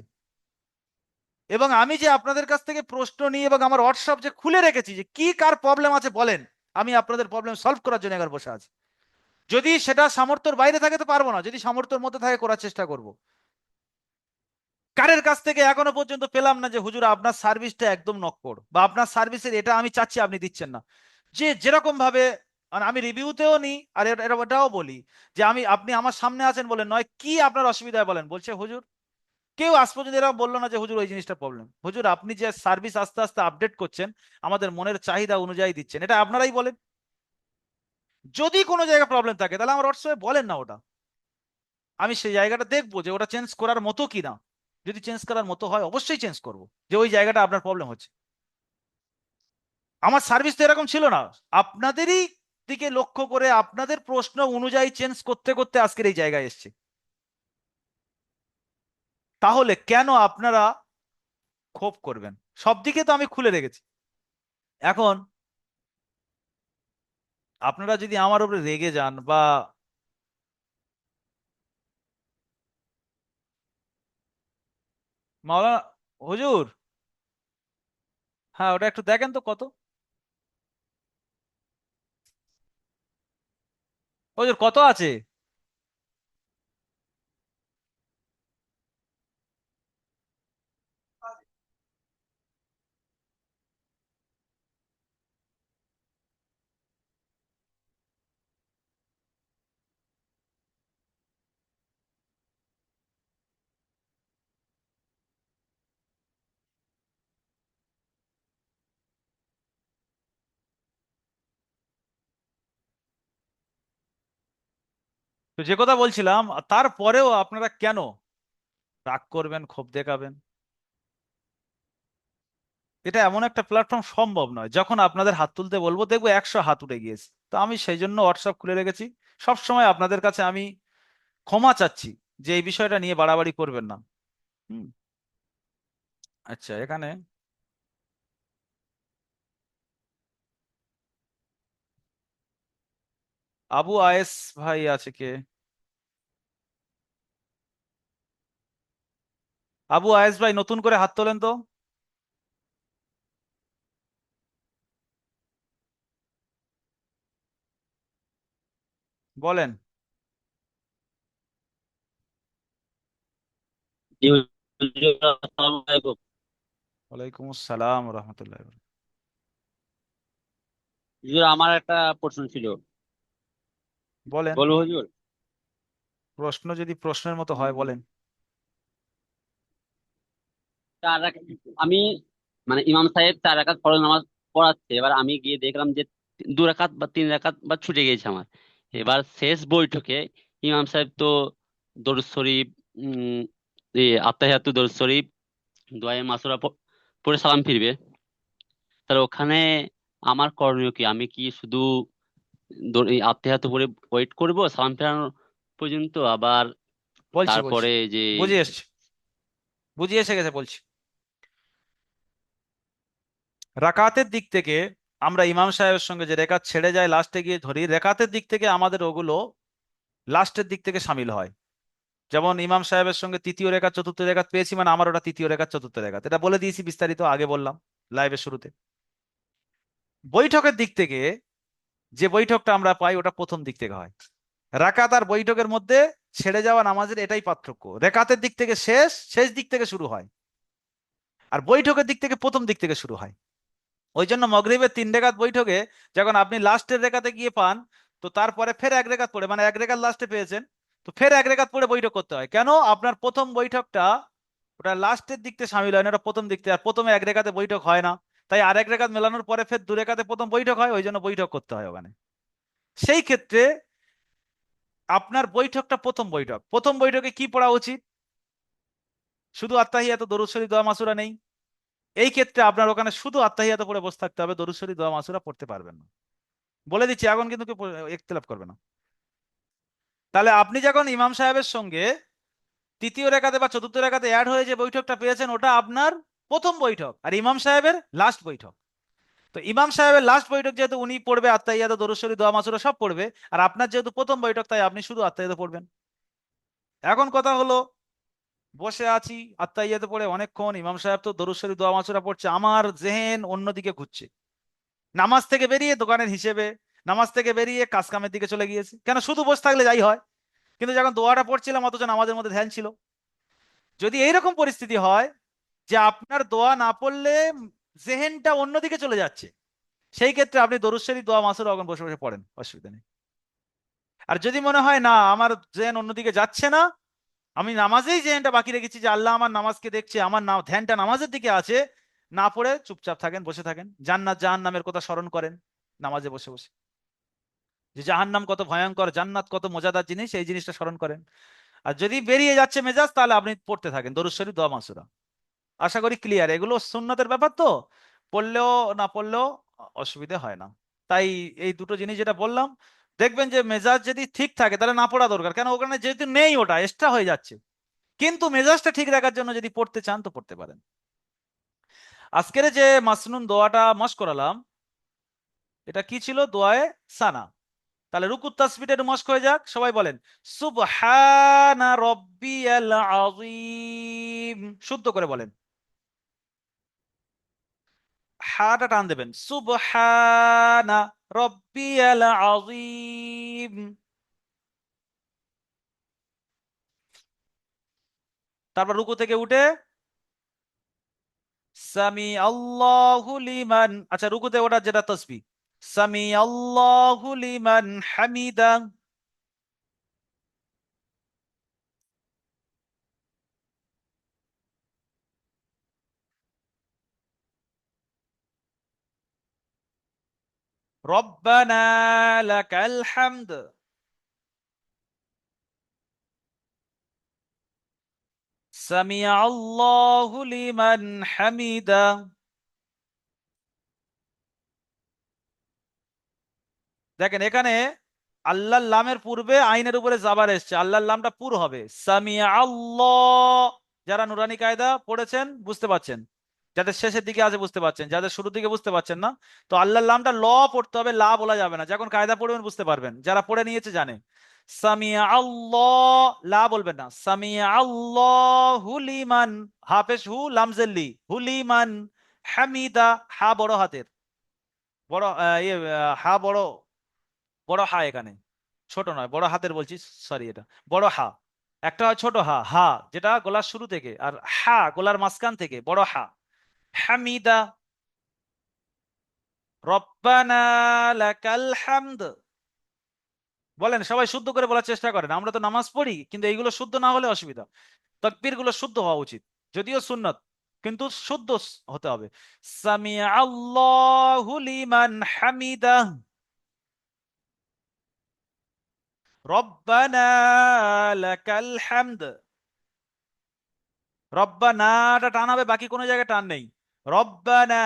এবং আমি যে আপনাদের কাছ থেকে প্রশ্ন নিয়ে এবং আমার হোয়াটসঅ্যাপ যে খুলে রেখেছি যে কি কার প্রবলেম আছে বলেন, আমি আপনাদের প্রবলেম সলভ করার জন্য এখানে বসে আছি। যদি সেটা সামর্থ্যের বাইরে থাকে তো পারবো না, যদি সামর্থ্যের মধ্যে থাকে করার চেষ্টা করব। কারের কাছ থেকে এখনো পর্যন্ত পেলাম না যে হুজুর আপনার সার্ভিসটা একদম নক্কর, বা আপনার সার্ভিসের এটা আমি চাচ্ছি আপনি দিচ্ছেন না। যে যেরকম ভাবে মানে আমি রিভিউতেও নিই আর এটাও বলি যে আমি আপনি আমার সামনে আছেন বলেন নয়, কি আপনার অসুবিধা বলেন, বলছে হুজুর কেউ আজ পর্যন্ত এরকম বললো না যে হুজুর ওই জিনিসটা প্রবলেম। হুজুর আপনি যে সার্ভিস আস্তে আস্তে আপডেট করছেন, আমাদের মনের চাহিদা অনুযায়ী দিচ্ছেন, এটা আপনারাই বলেন। যদি কোনো জায়গায় প্রবলেম থাকে তাহলে আমার হোয়াটসঅ্যাপে বলেন না, ওটা আমি সেই জায়গাটা দেখবো যে ওটা চেঞ্জ করার মতো কিনা। যদি চেঞ্জ করার মতো হয় অবশ্যই চেঞ্জ করব, যে ওই জায়গাটা আপনার প্রবলেম হচ্ছে। আমার সার্ভিস তো এরকম ছিল না, আপনাদেরই দিকে লক্ষ্য করে আপনাদের প্রশ্ন অনুযায়ী চেঞ্জ করতে করতে আজকের এই জায়গায় এসছে। তাহলে কেন আপনারা ক্ষোভ করবেন? সব দিকে তো আমি খুলে রেখেছি। এখন আপনারা যদি আমার উপরে রেগে যান বা মাওলানা হুজুর, হ্যাঁ ওটা একটু দেখেন তো কত, হুজুর কত আছে? তো যে কথা বলছিলাম, তারপরেও আপনারা কেন রাগ করবেন, ক্ষোভ দেখাবেন? এটা এমন একটা প্ল্যাটফর্ম সম্ভব নয়, যখন আপনাদের হাত তুলতে বলবো দেখবো 100 হাত উঠে গিয়েছে। তো আমি সেই জন্য হোয়াটসঅ্যাপ খুলে রেখেছি। সব সময় আপনাদের কাছে আমি ক্ষমা চাচ্ছি যে এই বিষয়টা নিয়ে বাড়াবাড়ি করবেন না। হুম। আচ্ছা, এখানে আবু আয়েস ভাই আছে কে? আবু আয়েস ভাই নতুন করে হাত তোলেন তো, বলেন। জি হুজুর, আসসালামু আলাইকুম। ওয়ালাইকুম আসসালাম রহমতুল্লাহ। হুজুর, আমার একটা প্রশ্ন ছিল, বলেন, বলবো হুজুর? প্রশ্ন যদি প্রশ্নের মতো হয় বলেন। চার রাকাত, আমি মানে ইমাম সাহেব 4 রাকাত ফরজ নামাজ পড়াচ্ছে, এবার আমি গিয়ে দেখলাম যে 2 রাকাত বা 3 রাকাত বা ছুটে গিয়েছে আমার। এবার শেষ বৈঠকে ইমাম সাহেব তো দরুদ শরীফ, উম আত্তাহিয়াতু, দরুদ শরীফ, দোয়া মাসুরা পড়ে সালাম ফিরবে। তাহলে ওখানে আমার করণীয় কি? আমি কি শুধু এই আত্তাহিয়াতু পড়ে ওয়েট করব সালাম ফেরানোর পর্যন্ত, আবার বলছি বলছি, তারপরে যে বুঝে এসছি, বুঝিয়ে এসে গেছে বলছি। রাকাতের দিক থেকে আমরা ইমাম সাহেবের সঙ্গে যে রেখাত ছেড়ে যায় লাস্টে গিয়ে ধরি, রেখাতের দিক থেকে আমাদের ওগুলো লাস্টের দিক থেকে সামিল হয়। যেমন ইমাম সাহেবের সঙ্গে তৃতীয় রেখাত চতুর্থ রেখাত পেয়েছি, মানে আমার ওটা তৃতীয় রেখাত চতুর্থ রেখাত, এটা বলে দিয়েছি বিস্তারিত, আগে বললাম লাইভের শুরুতে। বৈঠকের দিক থেকে যে বৈঠকটা আমরা পাই ওটা প্রথম দিক থেকে হয়। রাকাত আর বৈঠকের মধ্যে ছেড়ে যাওয়া নামাজের এটাই পার্থক্য, রেকাতের দিক থেকে শেষ, শেষ দিক থেকে শুরু হয়, আর বৈঠকের দিক থেকে প্রথম দিক থেকে শুরু হয়। ওই জন্য মগরিবের 3 রেখাত বৈঠকে যখন আপনি লাস্টের রেখাতে গিয়ে পান, তো তারপরে ফের 1 রেখাত পড়ে, মানে 1 রেখাত লাস্টে পেয়েছেন, তো ফের 1 রেখাত পড়ে বৈঠক করতে হয়। কেন? আপনার প্রথম বৈঠকটা ওটা লাস্টের দিক থেকে সামিল হয় না, ওটা প্রথম দিক থেকে, আর প্রথমে 1 রেখাতে বৈঠক হয় না, তাই আরেক রেখাত মেলানোর পরে ফের 2 রেখাতে প্রথম বৈঠক হয়, ওই জন্য বৈঠক করতে হয় ওখানে। সেই ক্ষেত্রে আপনার বৈঠকটা প্রথম বৈঠক, প্রথম বৈঠকে কি পড়া উচিত? শুধু আত্তাহিয়াত, দরুদ শরীফ, দোয়া মাসুরা নেই। এই ক্ষেত্রে আপনার ওখানে শুধু আত্তাহিয়াত পড়ে বসে থাকতে হবে, দরুদ শরীফ, দোয়া মাসুরা পড়তে পারবেন না। বলে দিচ্ছি, এখন কিন্তু কেউ ইখতিলাফ করবে না। তাহলে আপনি যখন ইমাম সাহেবের সঙ্গে তৃতীয় রেখাতে বা চতুর্থ রেখাতে অ্যাড হয়ে যে বৈঠকটা পেয়েছেন, ওটা আপনার প্রথম বৈঠক, আর ইমাম সাহেবের লাস্ট বৈঠক। তো ইমাম সাহেবের লাস্ট বৈঠক যেহেতু উনি পড়বে আত্তাহিয়াত, দরুদ শরীফ, দোয়া মাসুরা সব পড়বে, আর আপনার যেহেতু প্রথম বৈঠক তাই আপনি শুধু আত্তাহিয়াত পড়বেন। এখন কথা হলো, বসে আছি আত্তাহিয়াত পড়ে অনেকক্ষণ, ইমাম সাহেব তো দরুদ শরীফ, দোয়া মাসুরা পড়ছে, আমার জেহেন অন্যদিকে ঘুরছে, নামাজ থেকে বেরিয়ে দোকানের হিসেবে, নামাজ থেকে বেরিয়ে কাজ কামের দিকে চলে গিয়েছে। কেন? শুধু বসে থাকলে যাই হয়, কিন্তু যখন দোয়াটা পড়ছিলাম অথচ নামাজের মধ্যে ধ্যান ছিল। যদি এইরকম পরিস্থিতি হয় যে আপনার দোয়া না পড়লে জেহেনটা অন্যদিকে চলে যাচ্ছে, সেই ক্ষেত্রে আপনি দরুদ শরীফ, দোয়া মাসুরা ওখানে বসে বসে পড়েন, অসুবিধা নেই। আর যদি মনে হয় না আমার জেহেন অন্যদিকে যাচ্ছে না, আমি নামাজেই জেহেনটা বাকি রেখেছি, যে আল্লাহ আমার নামাজকে দেখছে, আমার ধ্যানটা নামাজের দিকে আছে, না পড়ে চুপচাপ থাকেন, বসে থাকেন, জান্নাত জাহান্নামের কথা স্মরণ করেন নামাজে বসে বসে, যে জাহান্নাম কত ভয়ঙ্কর, জান্নাত কত মজাদার জিনিস, এই জিনিসটা স্মরণ করেন। আর যদি বেরিয়ে যাচ্ছে মেজাজ তাহলে আপনি পড়তে থাকেন দরুদ শরীফ, দোয়া মাসুরা। আশা করি ক্লিয়ার। এগুলো সুন্নতের ব্যাপার তো, পড়লেও না পড়লেও অসুবিধা হয় না। তাই এই দুটো জিনিস যেটা বললাম, দেখবেন যে মেজাজ যদি ঠিক থাকে তাহলে না পড়া দরকার, কেন ওখানে যেহেতু নেই, ওটা এক্সট্রা হয়ে যাচ্ছে। কিন্তু মেজাজটা ঠিক রাখার জন্য যদি পড়তে চান তো পড়তে পারেন। আজকের যে মাসনুন দোয়াটা মশ করালাম, এটা কি ছিল? দোয়ায়ে সানা। তাহলে রুকু তাসবিহটা একটু মস্ক হয়ে যাক, সবাই বলেন সুবহানা রব্বিয়াল আযীম, শুদ্ধ করে বলেন, হাটা টান দেবেন, সুবহানা রব্বিয়াল আযীম। তারপর রুকু থেকে উঠে সামি আল্লাহু লিমান, আচ্ছা রুকুতে ওটা যেটা তাসবিহ, সামি আল্লাহু লিমান হামিদা। রব্বানা লাকাল হামদ, সামি আল্লাহু লিমান হামিদা। দেখেন এখানে আল্লাহর লামের পূর্বে আইনের উপরে জাবার এসছে, আল্লাহর লামটা পুর হবে সামিয়া আল্লাহ। যারা নুরানি কায়দা পড়েছেন বুঝতে পারছেন, যাদের শেষের দিকে আছে বুঝতে পারছেন, যাদের শুরুর দিকে বুঝতে পারছেন না, তো আল্লাহর লামটা ল পড়তে হবে, লা বলা যাবে না। যখন কায়দা পড়বেন বুঝতে পারবেন, যারা পড়ে নিয়েছে জানে। সামিয়া আল্লাহ, লা বলবেন না, সামিয়া আল্লাহ হুলিমান, হাফেজ হু লামজেল্লি হুলিমান হামিদা, হা বড় হাতের, বড় হা বড়, বড় হা এখানে, ছোট নয়, বড় হাতের বলছি, সরি এটা বড় হা। একটা হয় ছোট হা, হা যেটা গলার শুরু থেকে, আর হা গলার মাঝখান থেকে, বড় হা। হামিদা, রব্বানা লাকাল হামদ। বলেন সবাই শুদ্ধ করে বলার চেষ্টা করেন, আমরা তো নামাজ পড়ি কিন্তু এইগুলো শুদ্ধ না হলে অসুবিধা। তাকবীর গুলো শুদ্ধ হওয়া উচিত, যদিও সুন্নত কিন্তু শুদ্ধ হতে হবে। সামিআ আল্লাহু লিমান হামিদা, রব্বানা লাকাল হামদ। রব্বানাটা টান হবে, বাকি কোনো জায়গায় টান নেই। রব্বানা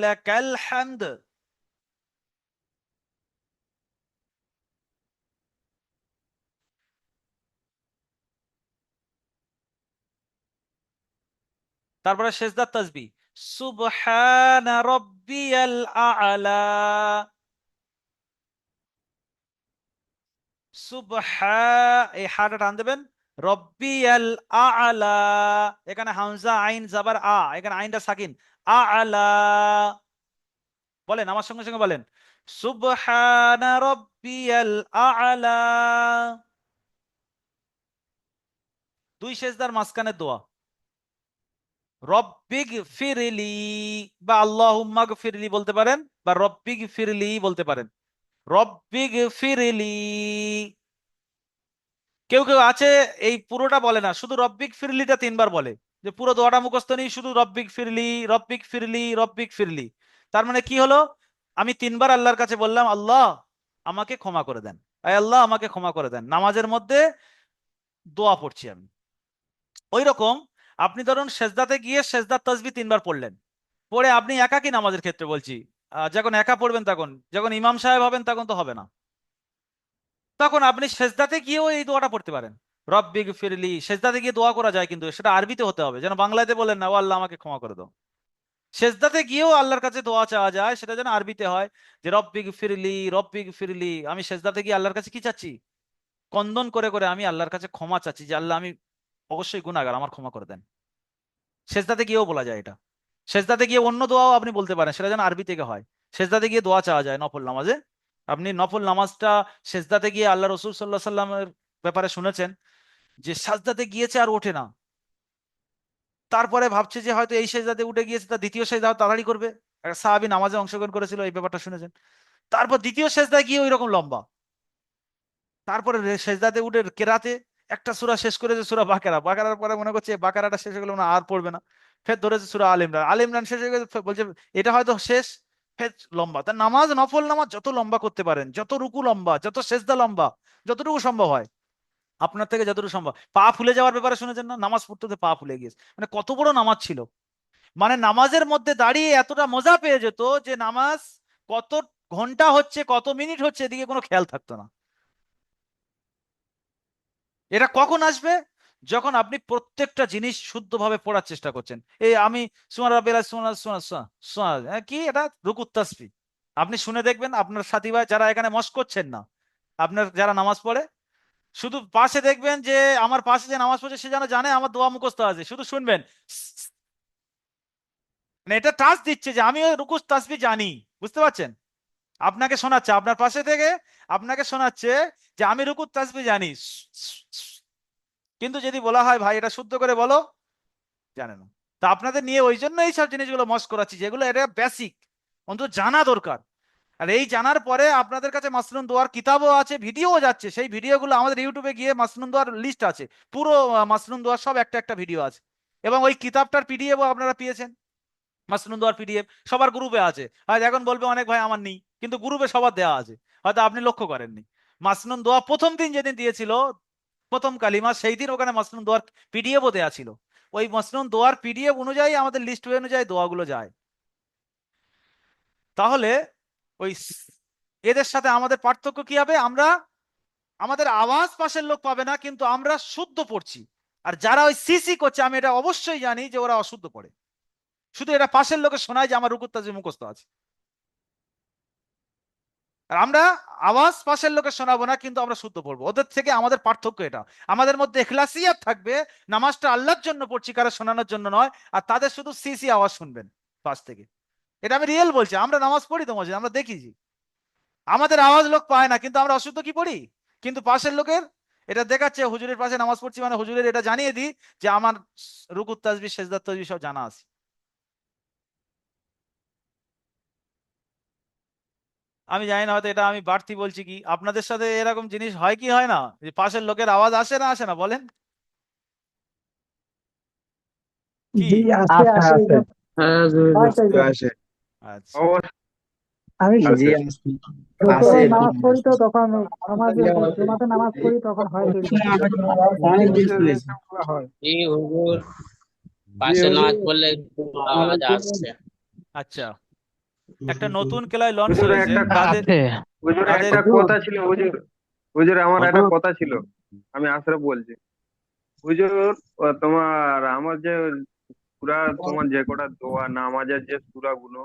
লাকাল হামদ। তারপরে সেজদার তাসবিহ, সুবহানা রাব্বিয়াল আ'লা। সুবহা, এই হাটা টান দেবেন, রব্বিয়াল আ'লা। এখানে হামজা আইন জাবার আ, এখানে আইনটা সাকিন, আ'লা। বলেন আমার সঙ্গে সঙ্গে বলেন, সুবহানা রাব্বিয়াল আ'লা। দুই সেজদার মাঝখানে দোয়া, রব্বিগ ফিরলি, বা আল্লাহুম্মা গফিরলি বলতে পারেন, বা রব্বিগ ফিরলি বলতে পারেন, রব্বিগ ফিরলি। কেউ কেউ আছে এই পুরোটা বলে না, শুধু রব্বিক ফিরলিটা তিনবার বলে, যে পুরো দোয়াটা মুখস্থ নেই, শুধু রব্বিক ফিরলি, রব্বিক ফিরলি, রব্বিক ফিরলি। তার মানে কি হলো? আমি তিনবার আল্লাহর কাছে বললাম আল্লাহ আমাকে ক্ষমা করে দেন, আয় আল্লাহ আমাকে ক্ষমা করে দেন, নামাজের মধ্যে দোয়া পড়ছি আমি। ওই রকম আপনি ধরুন সেজদাতে গিয়ে সেজদার তাসবিহ তিনবার পড়লেন, পড়ে আপনি একাকী নামাজের ক্ষেত্রে বলছি, যখন একা পড়বেন তখন, যখন ইমাম সাহেব হবেন তখন তো হবে না, তখন আপনি সেজদাতে গিয়েও এই দোয়াটা পড়তে পারেন, রব্বিগ ফিরলি। সেজদাতে গিয়ে দোয়া করা যায় কিন্তু সেটা আরবিতে হতে হবে, যেন বাংলাতে বলেন না ও আল্লাহ আমাকে ক্ষমা করে দাও। সেজদাতে গিয়েও আল্লাহর কাছে দোয়া চাওয়া যায়, সেটা যেন আরবিতে হয়, যে রব্বিগ ফিরলি, রব্বিগ ফিরলি। আমি সেজদাতে গিয়ে আল্লাহর কাছে কি চাচ্ছি? কন্দন করে করে আমি আল্লাহর কাছে ক্ষমা চাচ্ছি, যে আল্লাহ আমি অবশ্যই গুনাহগার, আমার ক্ষমা করে দেন। সেজদাতে গিয়েও বলা যায় এটা। সেজদাতে গিয়ে অন্য দোয়াও আপনি বলতে পারেন, সেটা যেন আরবি থেকে হয়। সেজদাতে গিয়ে দোয়া চাওয়া যায় নফল নামাজে। আপনি নফল নামাজটা সেজদাতে গিয়ে আল্লাহ রসুল সাল্লাহ সাল্লামের ব্যাপারে শুনেছেন যে সাজদাতে গিয়েছে আর ওঠে না, তারপরে ভাবছে যে হয়তো এই সেজদাতে উঠে গিয়েছে, তার দ্বিতীয় সেজদা তাড়াতাড়ি করবে। একটা সাহাবী নামাজে অংশগ্রহণ করেছিল, এই ব্যাপারটা শুনেছেন। তারপর দ্বিতীয় সেজদায় গিয়ে ওই রকম লম্বা, তারপরে সেজদাতে উঠে কেরাতে একটা সূরা শেষ করেছে, সূরা বাকারা। বাকারার পরে মনে করছে বাকারাটা শেষ হয়ে গেল না, আর পড়বে না, ফের ধরেছে সূরা আল ইমরান। আল ইমরান শেষ হয়ে গেছে, ফের বলছে এটা হয়তো শেষ, ফের লম্বা। তার নামাজ, নফল নামাজ যত লম্বা করতে পারেন, যত রুকু লম্বা, যত সেজদা লম্বা, যতটুকু সম্ভব হয়। আপনার থেকে যতটুকু সম্ভব। পা ফুলে যাওয়ার ব্যাপারে শুনেছেন না? নামাজ পড়তে পড়তে পা ফুলে গিয়েছে, মানে কত বড় নামাজ ছিল। মানে নামাজের মধ্যে দাঁড়িয়ে এতটা মজা পেয়ে যেত যে নামাজ কত ঘন্টা হচ্ছে কত মিনিট হচ্ছে এদিকে কোনো খেয়াল থাকতো না। এটা কখন আসবে? যখন আপনি প্রত্যেকটা জিনিস শুদ্ধভাবে পড়ার চেষ্টা করছেন। এই আমি সুবহান রাব্বিয়াল আযম, সুবহান সুবহান সুবহান সুবহান, কি এটা রুকুত তাসবিহ। আপনি শুনে দেখবেন আপনার সাথী ভাই যারা এখানে মস্ক করছেন না, আপনার যারা নামাজ পড়ে, শুধু পাশে দেখবেন যে আমার পাশে যে নামাজ পড়ছে সে যেন জানে আমার দোয়া মুখস্থ আছে, শুধু শুনবেন মানে এটা টাচ দিচ্ছে যে আমি রুকুত তাসবিহ জানি। বুঝতে পারছেন? আপনাকে শোনাচ্ছে আপনার পাশে থেকে, আপনাকে শোনাচ্ছে যে আমি রুকুত তাসবিহ জানি। কিন্তু যদি বলা হয় ভাই এটা শুদ্ধ করে বলো, জানে না। তা আপনাদের নিয়ে ওই জন্য এইসব জিনিসগুলো মস্ক করাচ্ছি, যেগুলো এটা বেসিক অন্তত জানা দরকার। আর এই জানার পরে আপনাদের কাছে মাসনুন দোয়ার কিতাবও আছে, ভিডিওও যাচ্ছে, সেই ভিডিওগুলো আমাদের ইউটিউবে গিয়ে মাসনুন দোয়ার লিস্ট আছে, পুরো মাসনুন দোয়ার সব একটা একটা ভিডিও আছে। এবং ওই কিতাবটার পিডিএফও আপনারা পেয়েছেন, মাসনুন দোয়ার পিডিএফ সবার গ্রুপে আছে। হয়তো এখন বলবে অনেক ভাই আমার নেই, কিন্তু গ্রুপে সবার দেওয়া আছে, হয়তো আপনি লক্ষ্য করেননি। মাসনুন দোয়া প্রথম দিন যেদিন দিয়েছিল, প্রথম কালিমা, সেই দিন ওখানে মাসনুন দোয়ার পিডিএফও দেওয়া ছিল। ওই মাসনুন দোয়ার পিডিএফ অনুযায়ী আমাদের লিস্ট অনুযায়ী দোয়াগুলো যায়। তাহলে ওই এদের সাথে আমাদের পার্থক্য কি হবে? আমরা আমাদের আওয়াজ পাশের লোক পাবে না, কিন্তু আমরা শুদ্ধ পড়ছি। আর যারা ওই সিসি করছে, আমি এটা অবশ্যই জানি যে ওরা অশুদ্ধ পড়ে, শুধু এটা পাশের লোকে শোনায় যে আমার রুকুত তাসবিহ মুখস্থ আছে। আর আমরা আওয়াজ পাশের লোকে শোনাবো না, কিন্তু আমরা শুদ্ধ পড়বো। ওদের থেকে আমাদের পার্থক্য এটা। আমাদের মধ্যে ইখলাসিয়াত থাকবে, নামাজটা আল্লাহর জন্য পড়ছি, কারো শোনানোর জন্য নয়। আর তাদের শুধু সিসি আওয়াজ শুনবেন পাশ থেকে। এটা আমি রিয়েল বলছি, আমরা নামাজ পড়ি তো মসজিদে, আমরা দেখেছি আমাদের আওয়াজ লোক পায় না, কিন্তু আমরা অশুদ্ধ কি পড়ি। কিন্তু পাশের লোকের এটা দেখাচ্ছে, হুজুরের পাশে নামাজ পড়ছি মানে হুজুরের এটা জানিয়ে দিই যে আমার রুকুত তাসবিহ সেজদাত তাসবিহ সব জানা আছে। আমি জানি না, হয়তো এটা আমি বাড়তি বলছি, কি আপনাদের সাথে এরকম জিনিস হয় কি হয় না, যে পাশের লোকের আওয়াজ আসে না আসে না বলেন? কি? জি আসে আচ্ছা আসে আছে। এটা হয় তো এটা। আসে আচ্ছা, আমি জি আছে আছে। যত আছে নামাজ পড়ি তো তখন নামাজে জমাতে নামাজ পড়ি তখন হয় তো এরকম। অনেক দিন জিনিসটা শুনেছি। এরকম করা হয়। এই হুজুর জি পাশে নামাজ হুজুর পড়লে আওয়াজ আসছে। আচ্ছা। একটা নতুন খেলায় লঞ্চ হুজুর হয়েছে, একটা কাদের হুজুর কাদের একটা কথা ছিল হুজুর। হুজুর আমার একটা হুজুর, কথা ছিল, আমি আশরাফ বলছি। হুজুর তোমার আমার যে সূরা, তোমার যে কটা দোয়া নামাজের যে সূরা গুলো,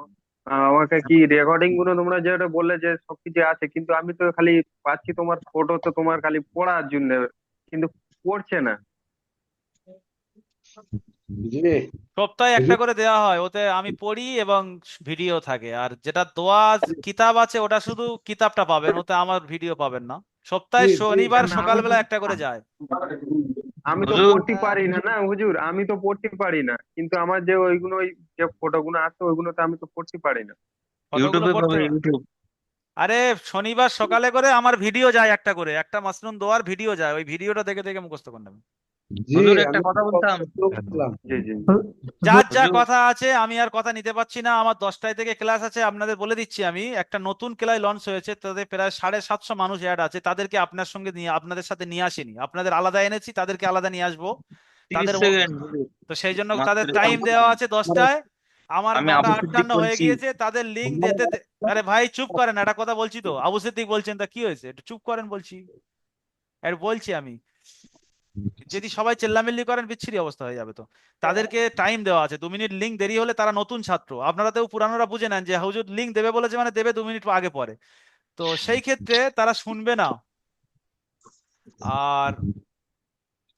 আমাকে কি রেকর্ডিং গুলো তোমরা যেটা বললে যে সবকিছু আছে, কিন্তু আমি তো খালি পাচ্ছি তোমার ফটো, তো তোমার খালি পড়ার জন্য, কিন্তু পড়ছে না। সপ্তাহে একটা করে দেওয়া হয়, ওতে আমি পড়ি এবং ভিডিও থাকে। আর যেটা দোয়া কিতাব আছে ওটা শুধু কিতাবটা পাবেন, ওতে আমার ভিডিও পাবেন না। সপ্তাহে শনিবার না আমি তো সকালবেলা একটা করে যায়। আমি তো হুজুর পড়তে পারি না, না হুজুর, আমি তো পড়তে পারি না, কিন্তু আমার যে ওইগুলো ওই যে ফটোগুলো আছে ওইগুলোতে আমি তো পড়তে পারি না। ফটোগুলো ইউটিউবে পড়তে পাবে ইউটিউব। আরে শনিবার সকালে করে আমার ভিডিও যায়, একটা করে, একটা মাসনুন দোয়ার ভিডিও যায়, ওই ভিডিওটা দেখে দেখে মুখস্থ করে নেবেন। হুজুর একটা কথা বলতাম। জি জি যার যা হুজুর কথা আছে, আমি আর কথা নিতে পারছি না। আমার 10টায় থেকে ক্লাস আছে, আপনাদের বলে দিচ্ছি। আমি একটা নতুন ক্লাস লঞ্চ হয়েছে, তাদের প্রায় 750 মানুষ অ্যাড আছে। তাদেরকে আপনার সঙ্গে নিয়ে, আপনাদের সাথে নিয়ে আসিনি, আপনাদের আলাদা এনেছি, তাদেরকে আলাদা নিয়ে আসবো। 30 তাদের সেকেন্ড হুজুর, তো সেই জন্য মাত্র তাদের টাইম দেওয়া আছে 10টায়। আমার আমি 9টা আবু সিদ্দিক 58 হয়ে বলছি। গিয়েছে, তাদের লিঙ্ক দিতে আরে ভাই চুপ করেন, একটা কথা বলছি তো। আবু সিদ্দিক বলছেন, তা কি হয়েছে, একটু চুপ করেন বলছি। আর বলছি আমি, যদি সবাই চেল্লামিল্লি করেন বিচ্ছিরি অবস্থা হয়ে যাবে। তো তাদেরকে টাইম দেওয়া আছে, 2 মিনিট লিঙ্ক দেরি হলে তারা নতুন ছাত্র, আপনারা তো পুরানোরা বুঝে নেন যে হুজুর লিঙ্ক দেবে বলেছে মানে দেবে 2 মিনিট আগে পরে। তো সেই ক্ষেত্রে তারা শুনবে না। আর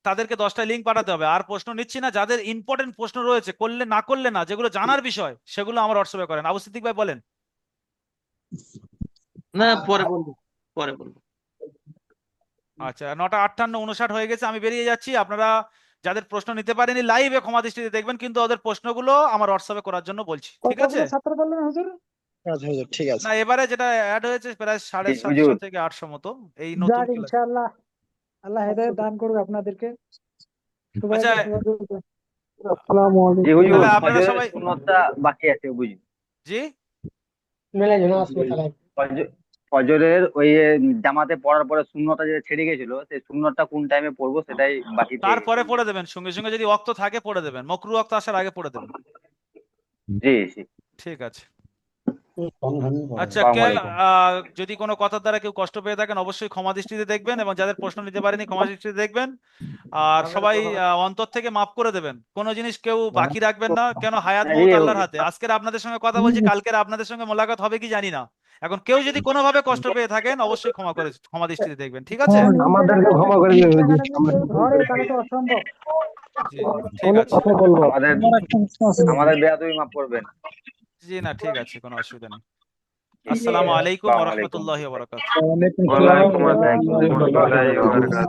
তাদেরকে 10টা লিঙ্ক পাঠাতে হবে। আর প্রশ্ন নিচ্ছি না, যাদের ইম্পর্টেন্ট প্রশ্ন রয়েছে, করলে না করলে না, যেগুলো জানার বিষয় সেগুলো আমার হোয়াটসঅ্যাপে করেন। আবু সিদ্দিক ভাই বলেন। না পরে বলবো, পরে বলবো। আচ্ছা, 9টা 58 59 হয়ে গেছে, আমি বেরিয়ে যাচ্ছি। আপনারা যাদের প্রশ্ন নিতে পারেনি লাইভে ক্ষমা দৃষ্টিতে দেখবেন, কিন্তু ওদের প্রশ্নগুলো আমার হোয়াটসঅ্যাপে করার জন্য বলছি, ঠিক আছে? কতগুলো ছাত্র বললেন হুজুর? আচ্ছা হুজুর ঠিক আছে। না, এবারে যেটা অ্যাড হয়েছে প্রায় হুজুর 750 থেকে 800 মতো, এই নতুন যাক ক্লাস। ইনশাআল্লাহ আল্লাহ হেদায়েত দান করুক আপনাদেরকে। আচ্ছা, সবাইকে সহযোগিতা। আসসালামু জি আলাইকুম। হুজুর, তাহলে আপনারা ফজরের সবাই, সুন্নতটা বাকি আছে বুঝি। জি মেলা জন আসবে তাহলে। ফজর ফজরের ওই জামাতে পড়ার পরে সুন্নতটা যে ছেড়ে গেছিল, সেই সুন্নতটা কোন টাইমে পড়বো সেটাই বাকি থেকে তারপরে গেছে। পড়ে দেবেন, সঙ্গে সঙ্গে যদি ওয়াক্ত থাকে পড়ে দেবেন, মকরু ওয়াক্ত আসার আগে পড়ে দেবেন। জি জি। ঠিক আছে। আসসালামু আচ্ছা, আলাইকুম। যদি কোনো কথার দ্বারা কেউ কষ্ট পেয়ে থাকেন অবশ্যই ক্ষমা দৃষ্টিতে দেখবেন, এবং যাদের প্রশ্ন নিতে পারেনি ক্ষমা দৃষ্টিতে দেখবেন। আর সবাই অন্তর থেকে মাফ করে দেবেন, কোনো জিনিস কেউ বাকি রাখবেন না, কেন হায়াত মউত আল্লাহর হাতে। আজকের আপনাদের সঙ্গে কথা বলছি, কালকের আপনাদের সঙ্গে মোলাকাত হবে কি জানি না। এখন কেউ যদি কোনোভাবে কষ্ট পেয়ে থাকেন অবশ্যই ক্ষমা দৃষ্টিতে দেখবেন, ঠিক আছে? আমাদেরকে ক্ষমা করে দিন, টাকাটা যদি কেউ ধরে তাহলে তো অসম্ভব। জি, ঠিক আছে। আমাদের আমাদের বেয়াদবি মাফ করবেন। জি না, ঠিক আছে, কোনো অসুবিধা নেই। জি জি। আসসালামু আলাইকুম ওয়া আসসালামু আলাইকুম। রাহমাতুল্লাহি ওয়া বারাকাতুহু। ওয়ালাইকুম আসসালাম ওয়া রাহমাতুল্লাহি ওয়া বারাকাতুহু।